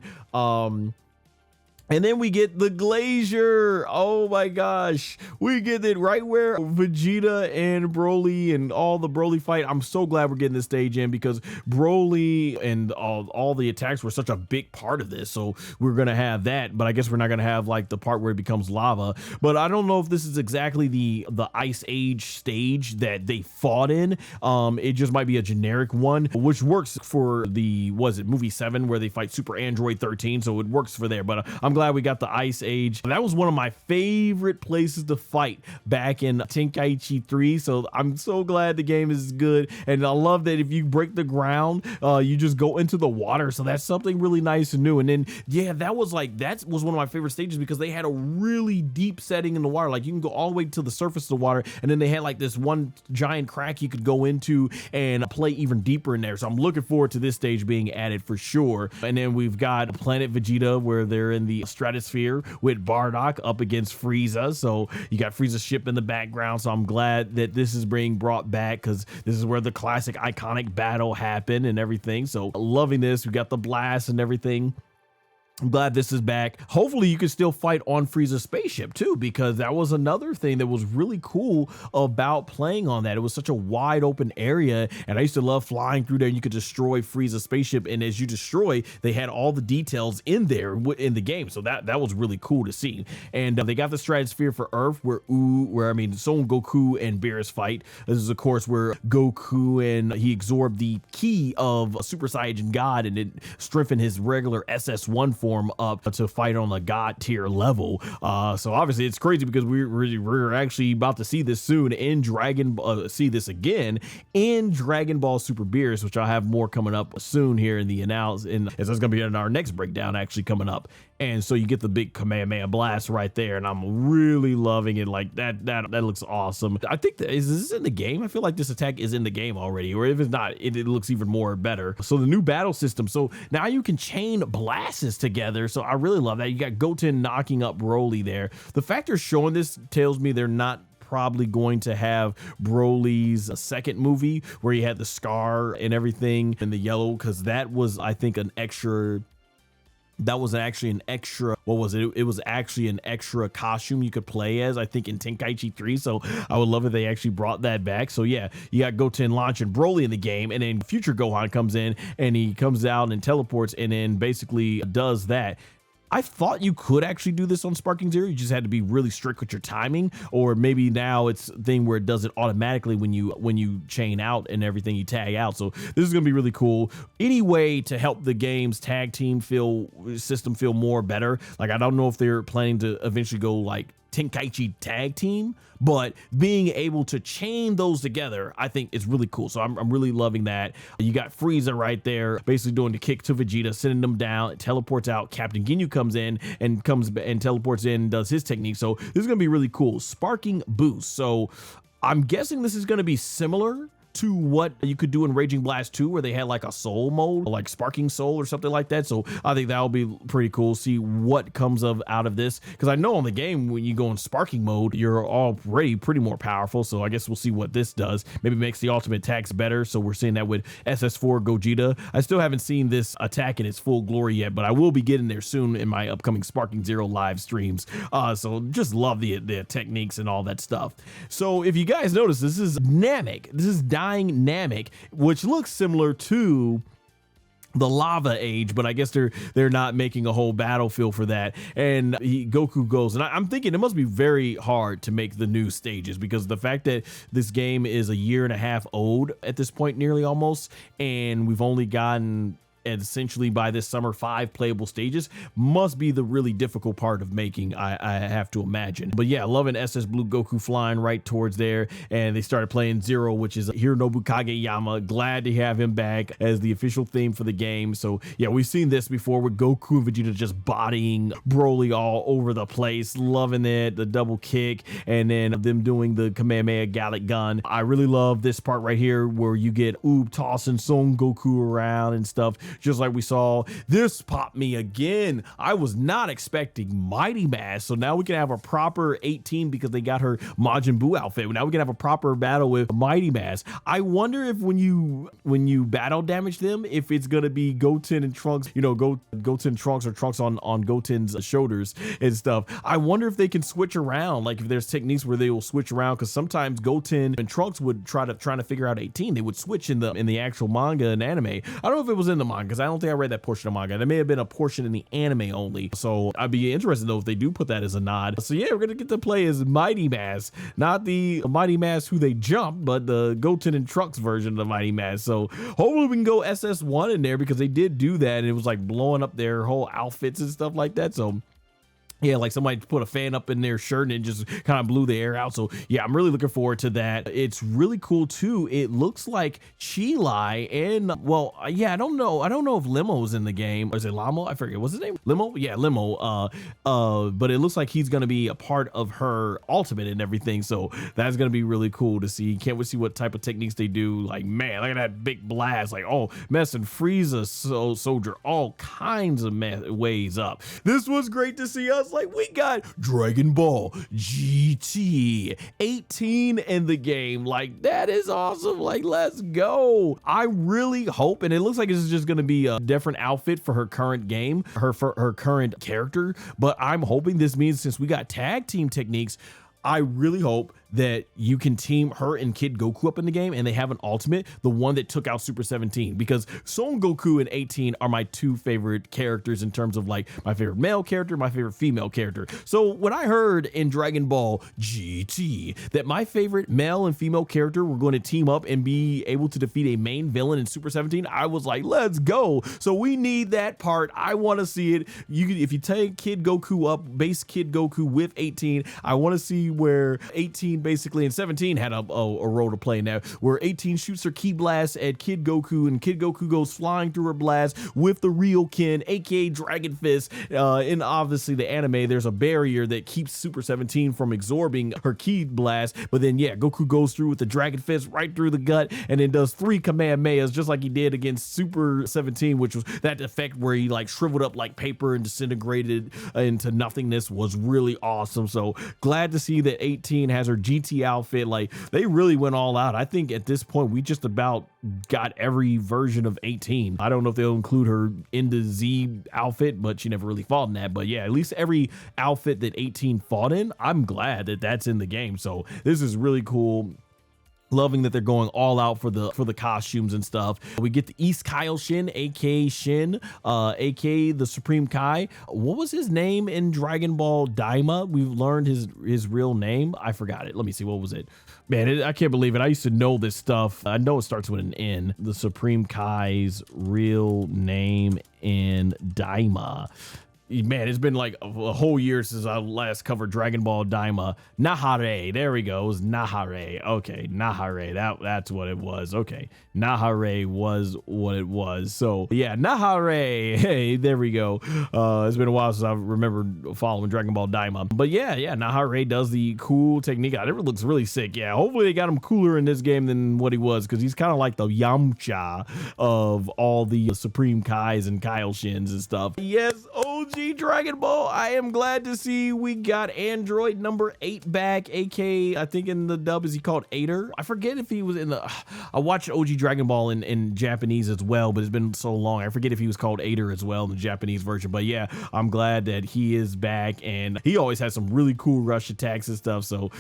And then we get the Glacier. Oh my gosh. We get it right where Vegeta and Broly and all the Broly fight. I'm so glad we're getting this stage in, because Broly and all the attacks were such a big part of this. So we're going to have that, but I guess we're not going to have like the part where it becomes lava. But I don't know if this is exactly the Ice Age stage that they fought in. It just might be a generic one, which works for the, movie 7 where they fight Super Android 13. So it works for there, but I'm glad we got the Ice Age. That was one of my favorite places to fight back in Tenkaichi 3. So I'm so glad the game is good. And I love that if you break the ground, you just go into the water. So that's something really nice and new. And then, yeah, that was one of my favorite stages, because they had a really deep setting in the water. Like, you can go all the way to the surface of the water. And then they had like this one giant crack you could go into and play even deeper in there. So I'm looking forward to this stage being added for sure. And then we've got Planet Vegeta, where they're in the stratosphere with Bardock up against Frieza. So you got Frieza's ship in the background. So I'm glad that this is being brought back, because this is where the classic iconic battle happened and everything. So loving this. We got the blast and everything. I'm glad this is back. Hopefully you can still fight on Frieza's spaceship too, because that was another thing that was really cool about playing on that. It was such a wide open area, and I used to love flying through there, and you could destroy Frieza's spaceship, and as you destroy, they had all the details in there in the game. So that was really cool to see. And they got the stratosphere for Earth, where Son Goku and Beerus fight. This is of course where Goku and he absorbed the key of Super Saiyan God, and it strengthened his regular SS1 form. form up to fight on the god tier level. So obviously it's crazy because we're actually about to see this soon in see this again in Dragon Ball Super Beerus, which I'll have more coming up soon here in the analysis. And it's going to be in our next breakdown actually coming up. And so you get the big Kamehameha blast right there, and I'm really loving it. Like that looks awesome. I think is this in the game? I feel like this attack is in the game already, or if it's not, it looks even more better. So the new battle system. So now you can chain blasts together. So I really love that. You got Goten knocking up Broly there. The fact they're showing this tells me they're not probably going to have Broly's second movie where he had the scar and everything in the yellow, because that was, I think, an extra. That was actually an extra, what was it? It was actually an extra costume you could play as, I think, in Tenkaichi 3. So I would love if they actually brought that back. So yeah, you got Goten launching Broly in the game, and then future Gohan comes in and he comes out and teleports and then basically does that. I thought you could actually do this on Sparking Zero. You just had to be really strict with your timing, or maybe now it's a thing where it does it automatically when you chain out and everything, you tag out. So this is going to be really cool. Any way to help the game's tag team system feel more better. Like, I don't know if they're planning to eventually go like Tenkaichi tag team, but being able to chain those together, I think is really cool. So I'm really loving that. You got Frieza right there, basically doing the kick to Vegeta, sending them down, it teleports out. Captain Ginyu comes in and teleports in and does his technique. So this is going to be really cool. Sparking boost. So I'm guessing this is going to be similar to what you could do in Raging Blast 2, where they had like a soul mode, like Sparking Soul or something like that. So I think that'll be pretty cool. See what comes out of this, because I know on the game when you go in Sparking mode, you're already pretty more powerful. So I guess we'll see what this does. Maybe makes the ultimate attacks better. So we're seeing that with SS4 Gogeta. I still haven't seen this attack in its full glory yet, but I will be getting there soon in my upcoming Sparking Zero live streams. So just love the techniques and all that stuff. So if you guys notice, this is Namek. This is Dying Namek, which looks similar to the Lava Age, but I guess they're not making a whole battlefield for that. And Goku goes, and I'm thinking it must be very hard to make the new stages, because the fact that this game is a year and a half old at this point, nearly almost, and we've only gotten essentially by this summer 5 playable stages, must be the really difficult part of making, I have to imagine. But yeah, loving SS Blue Goku flying right towards there, and they started playing Zero, which is Hironobu Kageyama. Glad to have him back as the official theme for the game. So yeah, we've seen this before with Goku and Vegeta just bodying Broly all over the place. Loving it, the double kick, and then them doing the Kamehameha Gallic Gun. I really love this part right here where you get Oob tossing Son Goku around and stuff, just like we saw. This popped me again. I was not expecting Mighty Mass. So now we can have a proper 18 because they got her Majin Buu outfit. Now we can have a proper battle with Mighty Mass. I wonder if when you battle damage them, if it's gonna be Goten and Trunks, Goten Trunks, or Trunks on Goten's shoulders and stuff. I wonder if they can switch around, like if there's techniques where they will switch around, because sometimes Goten and Trunks would trying to figure out 18. They would switch in the actual manga and anime. I don't know if it was in the manga, because I don't think I read that portion of manga. There may have been a portion in the anime only. So I'd be interested though if they do put that as a nod. So yeah, we're gonna get to play as Mighty Mass, not the Mighty Mass who they jump, but the Goten and Trunks version of the Mighty Mass. So hopefully we can go SS1 in there, because they did do that and it was like blowing up their whole outfits and stuff like that. So yeah, like somebody put a fan up in their shirt and it just kind of blew the air out. So yeah, I'm really looking forward to that. It's really cool too. It looks like Cheelai and, well, yeah, I don't know if Lemo's in the game. Or is it Lamo? I forget. What's his name? Lemo? Yeah, Lemo. But it looks like he's going to be a part of her ultimate and everything. So that's going to be really cool to see. Can't wait to see what type of techniques they do. Like, man, look at that big blast. Like, oh, messing Frieza soldier all kinds of ways up. This was great to see us. Like, we got Dragon Ball GT 18 in the game. Like, that is awesome. Like, let's go. I really hope, and it looks like it's just going to be a different outfit for her current game, for her current character, but I'm hoping this means, since we got tag team techniques, I really hope that you can team her and Kid Goku up in the game, and they have an ultimate, the one that took out Super 17, because Son Goku and 18 are my two favorite characters in terms of like my favorite male character, my favorite female character. So when I heard in Dragon Ball GT that my favorite male and female character were going to team up and be able to defeat a main villain in Super 17, I was like, let's go. So we need that part. I want to see it. If you take Kid Goku up, base Kid Goku with 18, I want to see where 18 basically and 17 had a role to play now, where 18 shoots her ki blast at Kid Goku, and Kid Goku goes flying through her blast with the real Kin, aka Dragon Fist. In obviously the anime, there's a barrier that keeps Super 17 from absorbing her ki blast, but then yeah, Goku goes through with the Dragon Fist right through the gut, and then does 3 Kamehamehas just like he did against Super 17, which was that effect where he like shriveled up like paper and disintegrated into nothingness. Was really awesome. So glad to see that 18 has her GT outfit. Like, they really went all out. I think at this point we just about got every version of 18. I don't know if they'll include her in the Z outfit, but she never really fought in that. But yeah, at least every outfit that 18 fought in, I'm glad that that's in the game. So this is really cool. Loving that they're going all out for the costumes and stuff. We get the East Kaioshin, aka Shin, aka the Supreme Kai. What was his name in Dragon Ball Daima? We've learned his real name. I forgot it. Let me see. What was it? Man, I can't believe it. I used to know this stuff. I know it starts with an N. The Supreme Kai's real name in Daima. Man, it's been like a whole year since I last covered Dragon Ball Daima. Nahare, there we go. It was Nahare. Okay, Nahare. That's what it was. Okay, Nahare was what it was. So yeah, Nahare. Hey, there we go. It's been a while since I remember following Dragon Ball Daima. But yeah, Nahare does the cool technique. It looks really sick. Yeah, hopefully they got him cooler in this game than what he was, because he's kind of like the Yamcha of all the Supreme Kais and Kaioshins and stuff. Yes, OG Dragon Ball. I am glad to see we got android number 8 back, aka I think in the dub is he called Ader. I forget if he was in the I watched OG Dragon Ball in Japanese as well, but it's been so long I forget if he was called Ader as well in the Japanese version. But yeah, I'm glad that he is back, and he always has some really cool rush attacks and stuff. So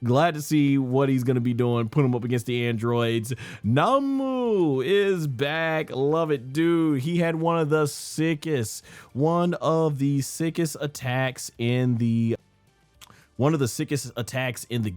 glad to see what he's going to be doing, put him up against the androids. Namu is back. Love it, dude. He had one of the sickest attacks in the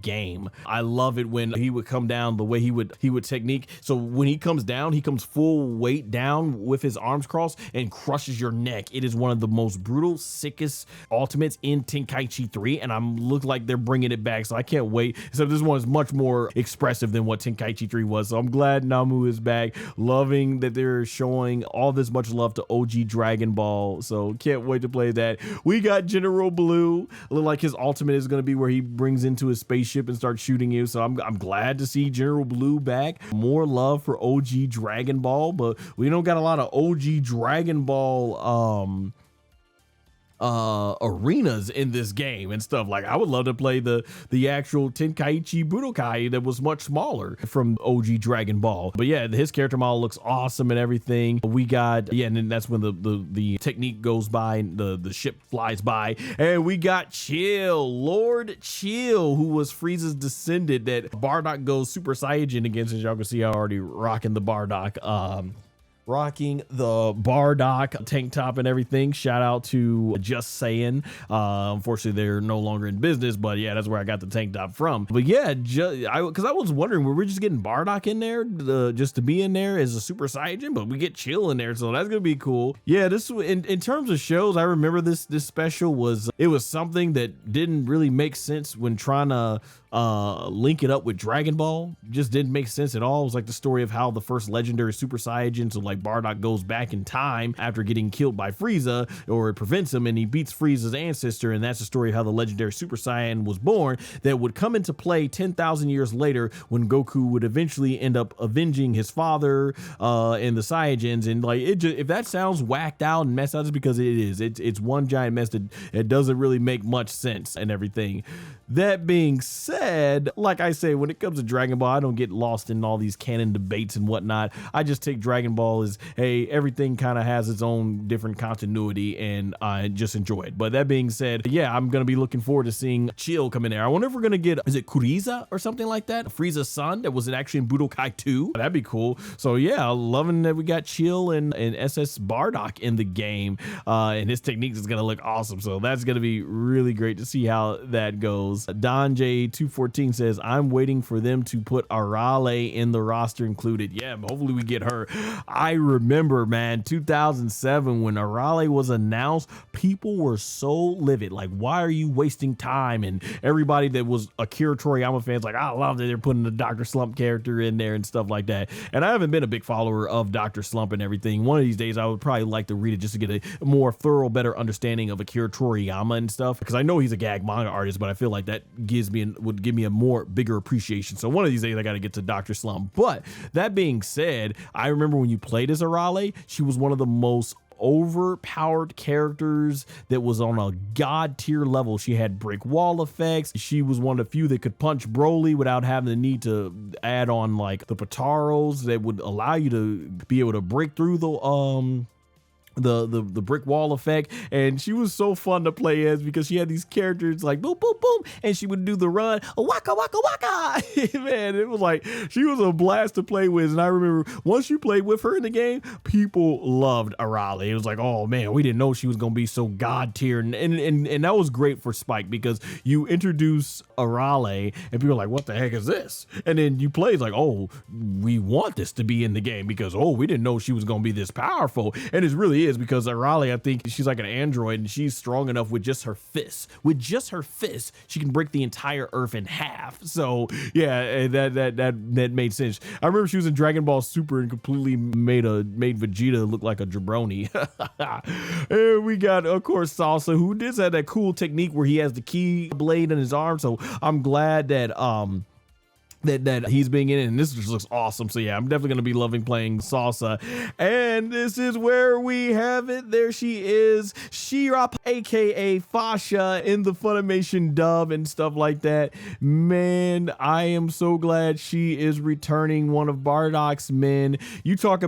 game. I love it when he would come down the way he would technique. So when he comes down, he comes full weight down with his arms crossed and crushes your neck. It is one of the most brutal, sickest ultimates in Tenkaichi 3, and I'm look like they're bringing it back. So I can't wait. So this one is much more expressive than what Tenkaichi 3 was. So I'm glad Namu is back. Loving that they're showing all this much love to OG Dragon Ball. So can't wait to play that. We got General Blue. Look like his ultimate is going to be where he brings into his spaceship and starts shooting you. So I'm glad to see General Blue back. More love for OG Dragon Ball, but we don't got a lot of OG Dragon Ball arenas in this game and stuff. Like, I would love to play the actual Tenkaichi Budokai that was much smaller from OG Dragon Ball. But yeah, his character model looks awesome and everything. We got, yeah, and then that's when the technique goes by and the ship flies by, and we got Lord Chill, who was Frieza's descendant that Bardock goes Super Saiyan against. As y'all can see, I already rocking the Bardock tank top and everything. Shout out to Just Saying. Unfortunately, they're no longer in business, but yeah, that's where I got the tank top from. But yeah, because I was wondering, were we just getting Bardock in there just to be in there as a Super Saiyan, but we get Chill in there, so that's gonna be cool. Yeah, this in terms of shows, I remember this special was something that didn't really make sense when trying to link it up with Dragon Ball. Just didn't make sense at all. It was like the story of how the first legendary Super Saiyan, so like Bardock goes back in time after getting killed by Frieza, or it prevents him, and he beats Frieza's ancestor, and that's the story of how the legendary Super Saiyan was born, that would come into play 10,000 years later when Goku would eventually end up avenging his father and the Saiyajins. And like, if that sounds whacked out and messed out, it's because it is. It's one giant mess that it doesn't really make much sense and everything. That being said, like I say, when it comes to Dragon Ball, I don't get lost in all these canon debates and whatnot. I just take Dragon Ball is, hey, everything kind of has its own different continuity, and I just enjoy it. But that being said, yeah, I'm gonna be looking forward to seeing Chill come in there. I wonder if we're gonna get, is it Kuriza or something like that? Frieza's son that was actually in Budokai 2. That'd be cool. So yeah, loving that we got Chill and SS Bardock in the game, and his techniques is gonna look awesome. So that's gonna be really great to see how that goes. Don J214 says, I'm waiting for them to put Arale in the roster included. Yeah, hopefully we get her. I remember, man, 2007 when Arale was announced, people were so livid. Like, why are you wasting time? And everybody that was Akira Toriyama fans like, I love that they're putting the Dr. Slump character in there and stuff like that. And I haven't been a big follower of Dr. Slump and everything. One of these days I would probably like to read it just to get a more thorough, better understanding of Akira Toriyama and stuff, because I know he's a gag manga artist, but I feel like that would give me a more bigger appreciation. So one of these days I got to get to Dr. Slump. But that being said, I remember when you played as Arale, she was one of the most overpowered characters that was on a god tier level. She had brick wall effects. She was one of the few that could punch Broly without having the need to add on like the Pataros that would allow you to be able to break through the brick wall effect. And she was so fun to play as because she had these characters like boom boom boom, and she would do the run waka waka waka. Man, it was like she was a blast to play with. And I remember once you played with her in the game, people loved Arale. It was like, oh man, we didn't know she was gonna be so god tier, and that was great for Spike because you introduce Arale and people are like, what the heck is this? And then you play, it's like, oh, we want this to be in the game because, oh, we didn't know she was gonna be this powerful. And it really is, because Arale, I think she's like an android and she's strong enough with just her fists. With just her fists, she can break the entire earth in half. So yeah, that made sense. I remember she was in Dragon Ball Super and completely made Vegeta look like a jabroni. And we got, of course, Salsa, who did have that cool technique where he has the key blade in his arm. So I'm glad that that he's being in it, and this just looks awesome. So yeah, I'm definitely gonna be loving playing Salsa. And this is where we have it. There she is, Shirap, aka Fasha, in the Funimation dub and stuff like that. Man, I am so glad she is returning, one of Bardock's men. I talked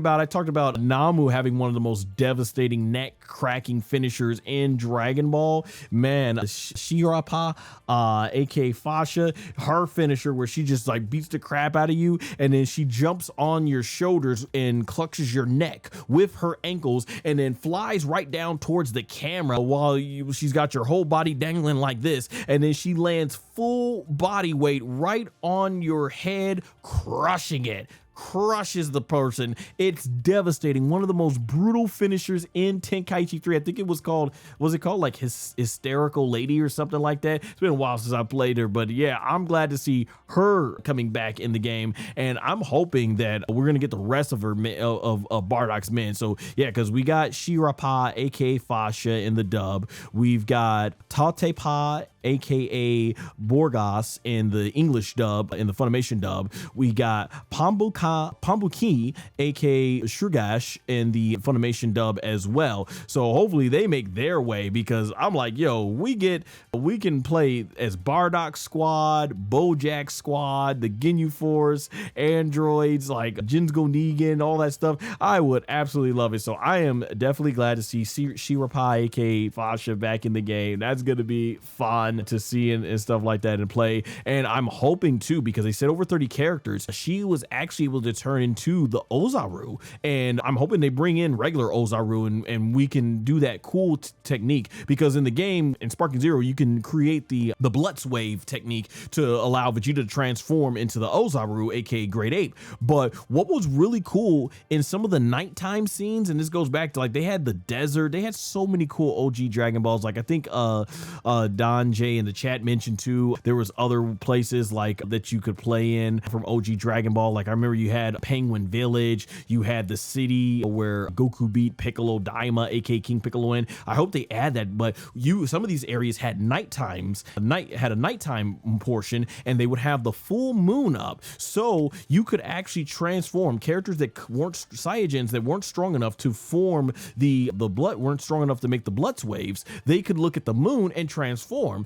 about Namu having one of the most devastating neck cracking finishers in Dragon Ball. Man, Shirapa, aka Fasha, her finisher where she just like beats the crap out of you, and then she jumps on your shoulders and clutches your neck with her ankles and then flies right down towards the camera while she's got your whole body dangling like this, and then she lands full body weight right on your head, crushing it. Crushes the person. It's devastating. One of the most brutal finishers in Tenkaichi 3. I think it was called like Hysterical Lady or something like that. It's been a while since I played her, but yeah, I'm glad to see her coming back in the game, and I'm hoping that we're gonna get the rest of her of Bardock's men. So yeah, because we got Shirapa, aka Fasha, in the dub. We've got Tatepa, aka Borgas, in the English dub, in the Funimation dub. We got Pambuki, aka Shugash, in the Funimation dub as well. So hopefully they make their way, because I'm like, yo, we can play as Bardock Squad, Bojack Squad, the Ginyu Force, androids like Jinzo Negan, all that stuff. I would absolutely love it. So I am definitely glad to see Shirapa, aka Fasha, back in the game. That's gonna be fun to see and stuff like that and play. And I'm hoping too, because they said over 30 characters, she was actually able to turn into the Ozaru, and I'm hoping they bring in regular Ozaru and we can do that cool technique, because in the game in Sparking Zero you can create the Blutz wave technique to allow Vegeta to transform into the Ozaru, aka Great Ape. But what was really cool in some of the nighttime scenes, and this goes back to like they had the desert, they had so many cool OG Dragon Balls. Like I think Don J in the chat mentioned too, there was other places like that you could play in from OG Dragon Ball. Like I remember you had Penguin Village, you had the city where Goku beat Piccolo Daima, aka King Piccolo, in. I hope they add that, but some of these areas had had a nighttime portion, and they would have the full moon up, so you could actually transform characters that weren't Saiyajins, that weren't strong enough to form the blood, weren't strong enough to make the Blutz waves. They could look at the moon and transform.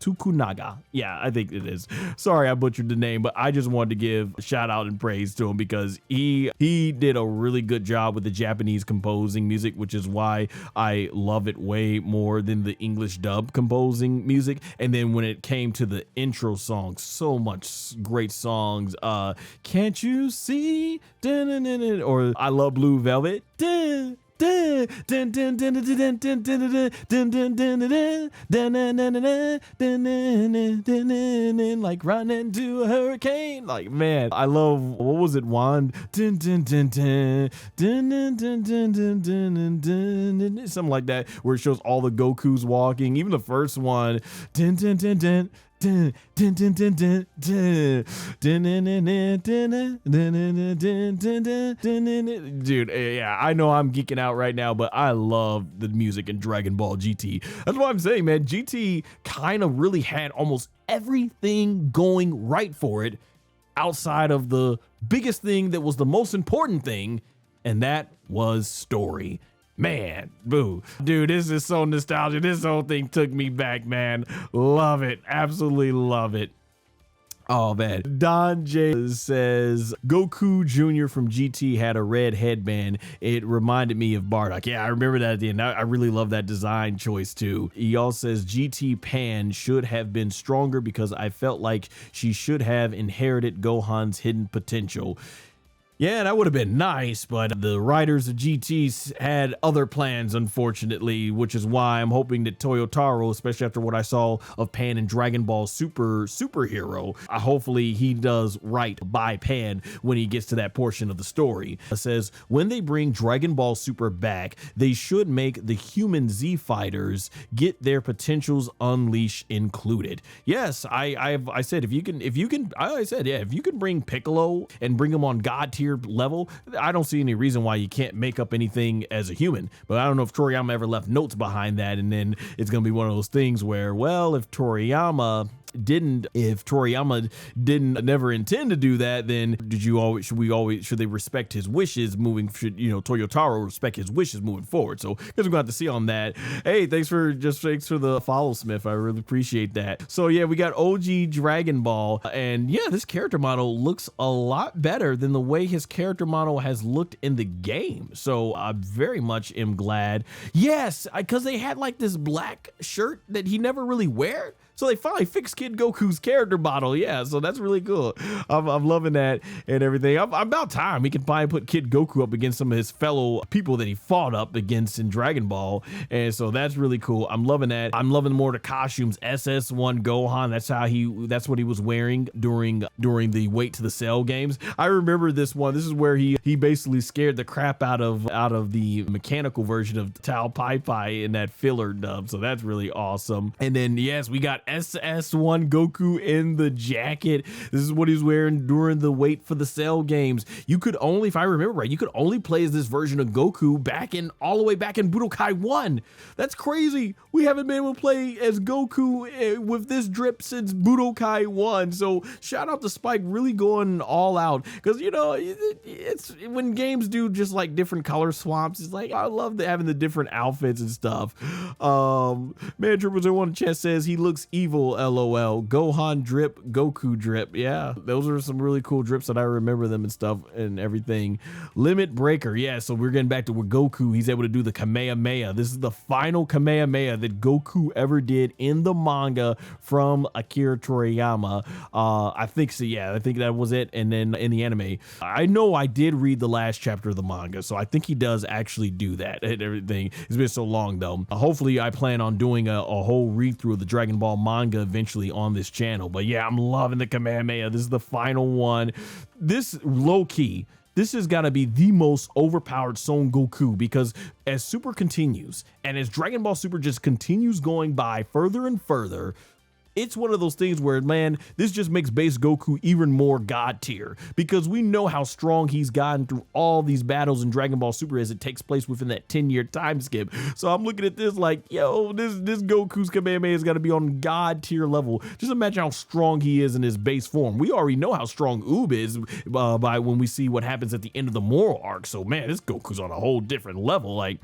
Tukunaga. Yeah, I think it is. Sorry, I butchered the name, but I just wanted to give a shout out and praise to him because he did a really good job with the Japanese composing music, which is why I love it way more than the English dub composing music. And then when it came to the intro song, so much great songs. Can't You See? Or I Love Blue Velvet. Like running to a hurricane. Like, man, I love, what was it, Juan? Something like that, where it shows all the Gokus walking. Even the first one. Dude, yeah, I know I'm geeking out right now, but I love the music in Dragon Ball GT. That's what I'm saying, man. GT kind of really had almost everything going right for it outside of the biggest thing that was the most important thing, and that was story. Man, boo. Dude, this is so nostalgic. This whole thing took me back, man. Love it. Absolutely love it. Oh, man. Don J says, Goku Jr. from GT had a red headband. It reminded me of Bardock. Yeah, I remember that at the end. I really love that design choice, too. He also says, GT Pan should have been stronger because I felt like she should have inherited Gohan's hidden potential. Yeah, that would have been nice, but the writers of GT had other plans, unfortunately, which is why I'm hoping that Toyotaro, especially after what I saw of Pan and Dragon Ball Superhero, hopefully he does right by Pan when he gets to that portion of the story. It says, when they bring Dragon Ball Super back, they should make the human Z fighters get their potentials unleashed included. Yes, I said if you can bring Piccolo and bring him on God tier level, I don't see any reason why you can't make up anything as a human. But I don't know if Toriyama ever left notes behind that, and then it's gonna be one of those things where, well, if Toriyama didn't never intend to do that, then should they respect his wishes Toyotaro respect his wishes moving forward? So guess we're gonna have to see on that. Hey, thanks for the follow, Smith. I really appreciate that. So yeah, we got OG Dragon Ball, and yeah, this character model looks a lot better than the way his character model has looked in the game. So I very much am glad. Yes, because they had like this black shirt that he never really wear. So they finally fixed Kid Goku's character model. Yeah, so that's really cool. I'm loving that and everything. About time we can finally put Kid Goku up against some of his fellow people that he fought up against in Dragon Ball. And so that's really cool. I'm loving that. I'm loving more of the costumes. SS1 Gohan, that's what he was wearing during the Wait to the Cell games. I remember this one. This is where he basically scared the crap out of the mechanical version of Tao Pai Pai in that filler dub. So that's really awesome. And then yes, we got SS1 Goku in the jacket. This is what he's wearing during the Wait for the Cell games. You could only, if I remember right, you could only play as this version of Goku all the way back in Budokai 1. That's crazy. We haven't been able to play as Goku with this drip since Budokai 1. So shout out to Spike really going all out, because it's when games do just like different color swaps. It's like I love having the different outfits and stuff. Man, Triple 01 Chess says he looks evil, LOL. Gohan drip, Goku drip. Yeah, those are some really cool drips that I remember them and stuff and everything. Limit breaker. Yeah, so we're getting back to where Goku, he's able to do the Kamehameha. This is the final Kamehameha that Goku ever did in the manga from Akira Toriyama. I think so. Yeah, I think that was it. And then in the anime, I know I did read the last chapter of the manga, so I think he does actually do that and everything. It's been so long though. Hopefully I plan on doing a whole read through of the Dragon Ball manga eventually on this channel. But yeah, I'm loving the Kamehameha. This is the final one. This low key, this has got to be the most overpowered Son Goku, because as Super continues and as Dragon Ball Super just continues going by further and further, it's one of those things where, man, this just makes base Goku even more God tier, because we know how strong he's gotten through all these battles in Dragon Ball Super as it takes place within that 10-year time skip. So I'm looking at this like, yo, this Goku's Kamehameha has got to be on God tier level. Just imagine how strong he is in his base form. We already know how strong Oob is by when we see what happens at the end of the moral arc. So man, this Goku's on a whole different level. Like,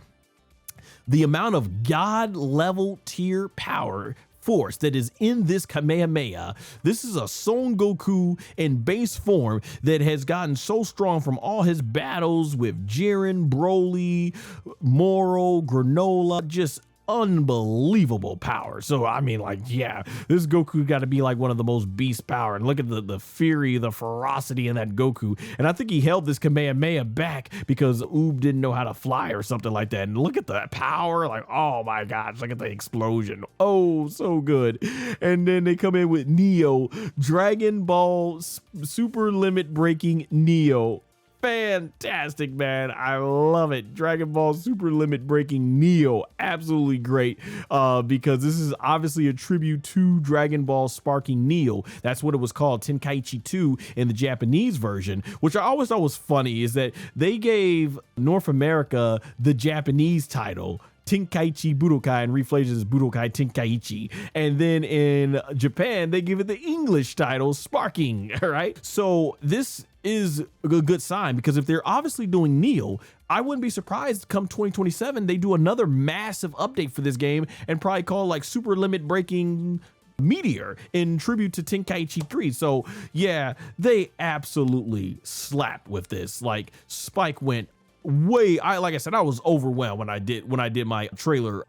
the amount of God level tier power force that is in this Kamehameha. This is a Son Goku in base form that has gotten so strong from all his battles with Jiren, Broly, Moro, Granola, just unbelievable power. So I mean, like, yeah, this Goku got to be like one of the most beast power. And look at the fury, the ferocity in that Goku. And I think he held this Kamehameha back because Oob didn't know how to fly or something like that. And look at the power, like, oh my gosh, look at the explosion. Oh, so good. And then they come in with Neo, Dragon Ball super limit breaking Neo. Fantastic, man. I love it. Dragon Ball super limit breaking Neo. Absolutely great, because this is obviously a tribute to Dragon Ball sparking Neo. That's what it was called, Tenkaichi 2 in the Japanese version, which I always thought was funny is that they gave North America the Japanese title, Tenkaichi Budokai, and Reflations Budokai Tenkaichi. And then in Japan, they give it the English title, Sparking, all right? So this is a good sign, because if they're obviously doing Neo, I wouldn't be surprised come 2027, they do another massive update for this game and probably call it like Super Limit Breaking Meteor in tribute to Tenkaichi 3. So yeah, they absolutely slap with this. Like Spike went like I said, I was overwhelmed when I did my trailer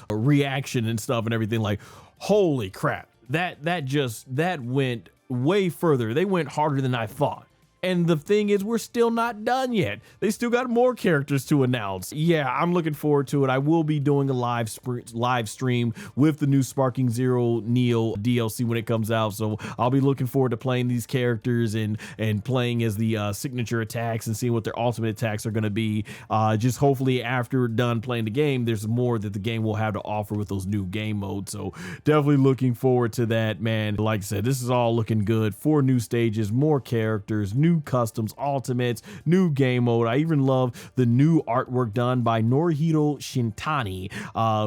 reaction and stuff and everything. Like, holy crap, that went way further. They went harder than I thought. And the thing is, we're still not done yet. They still got more characters to announce. Yeah, I'm looking forward to it. I will be doing a live stream with the new Sparking Zero Neo DLC when it comes out. So I'll be looking forward to playing these characters and playing as the signature attacks and seeing what their ultimate attacks are going to be. Just hopefully after done playing the game, there's more that the game will have to offer with those new game modes. So definitely looking forward to that, man. Like I said, this is all looking good. 4 new stages, more characters, new customs, ultimates, new game mode. I even love the new artwork done by Norihiro Shintani,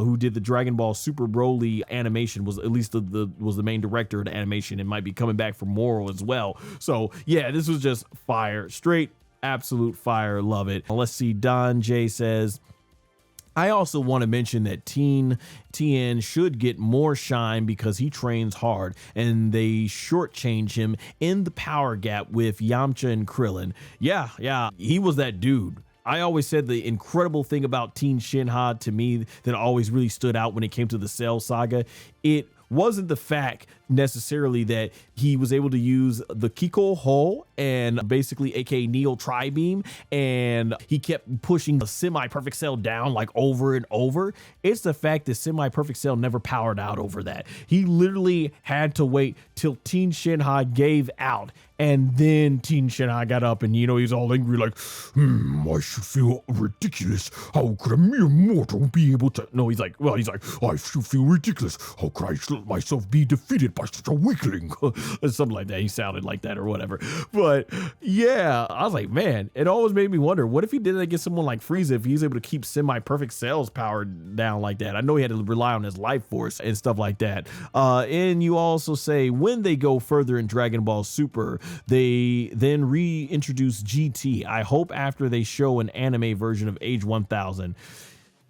who did the Dragon Ball Super Broly animation, was at least was the main director of the animation, and might be coming back for Moro as well. So yeah, this was just fire, straight absolute fire. Love it. Let's see, Don J says, I also want to mention that Tien should get more shine because he trains hard, and they shortchange him in the power gap with Yamcha and Krillin. Yeah, he was that dude. I always said the incredible thing about Tien Shinha to me that always really stood out when it came to the Cell Saga, it wasn't the fact necessarily that he was able to use the Kiko Hole and basically aka Neo Tri-Beam, and he kept pushing the Semi-Perfect Cell down like over and over. It's the fact that Semi-Perfect Cell never powered out over that. He literally had to wait till Tien Shinha gave out, and then Tien Shinha got up and, you know, he's all angry like, I should feel ridiculous. How could a mere mortal be able to... No, he's like, I should feel ridiculous. How could I let myself be defeated by such a weakling? Something like that. He sounded like that or whatever. But yeah, I was like, man, it always made me wonder, what if he did that against someone like Frieza, if he's able to keep Semi-Perfect Cell's power down like that? I know he had to rely on his life force and stuff like that. And you also say when they go further in Dragon Ball Super, they then reintroduce GT. I hope after they show an anime version of Age 1000.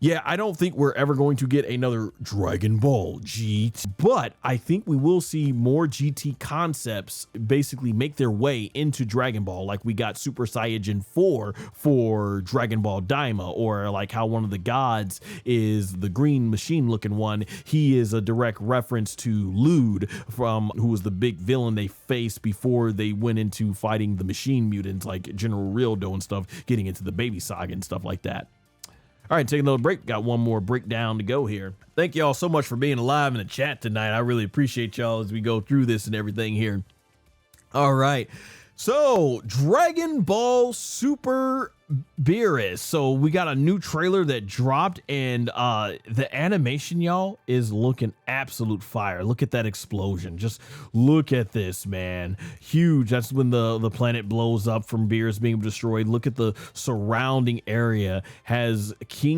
Yeah, I don't think we're ever going to get another Dragon Ball GT, but I think we will see more GT concepts basically make their way into Dragon Ball, like we got Super Saiyajin 4 for Dragon Ball Daima, or like how one of the gods is the green machine looking one. He is a direct reference to Lude, who was the big villain they faced before they went into fighting the machine mutants like General Rildo and stuff, getting into the Baby Saga and stuff like that. All right, taking a little break. Got one more breakdown to go here. Thank y'all so much for being alive in the chat tonight. I really appreciate y'all as we go through this and everything here. All right. So Dragon Ball Super Beerus. So we got a new trailer that dropped, and the animation, y'all, is looking absolute fire. Look at that explosion. Just look at this, man. Huge. That's when the planet blows up from Beerus being destroyed. Look at the surrounding area. Has King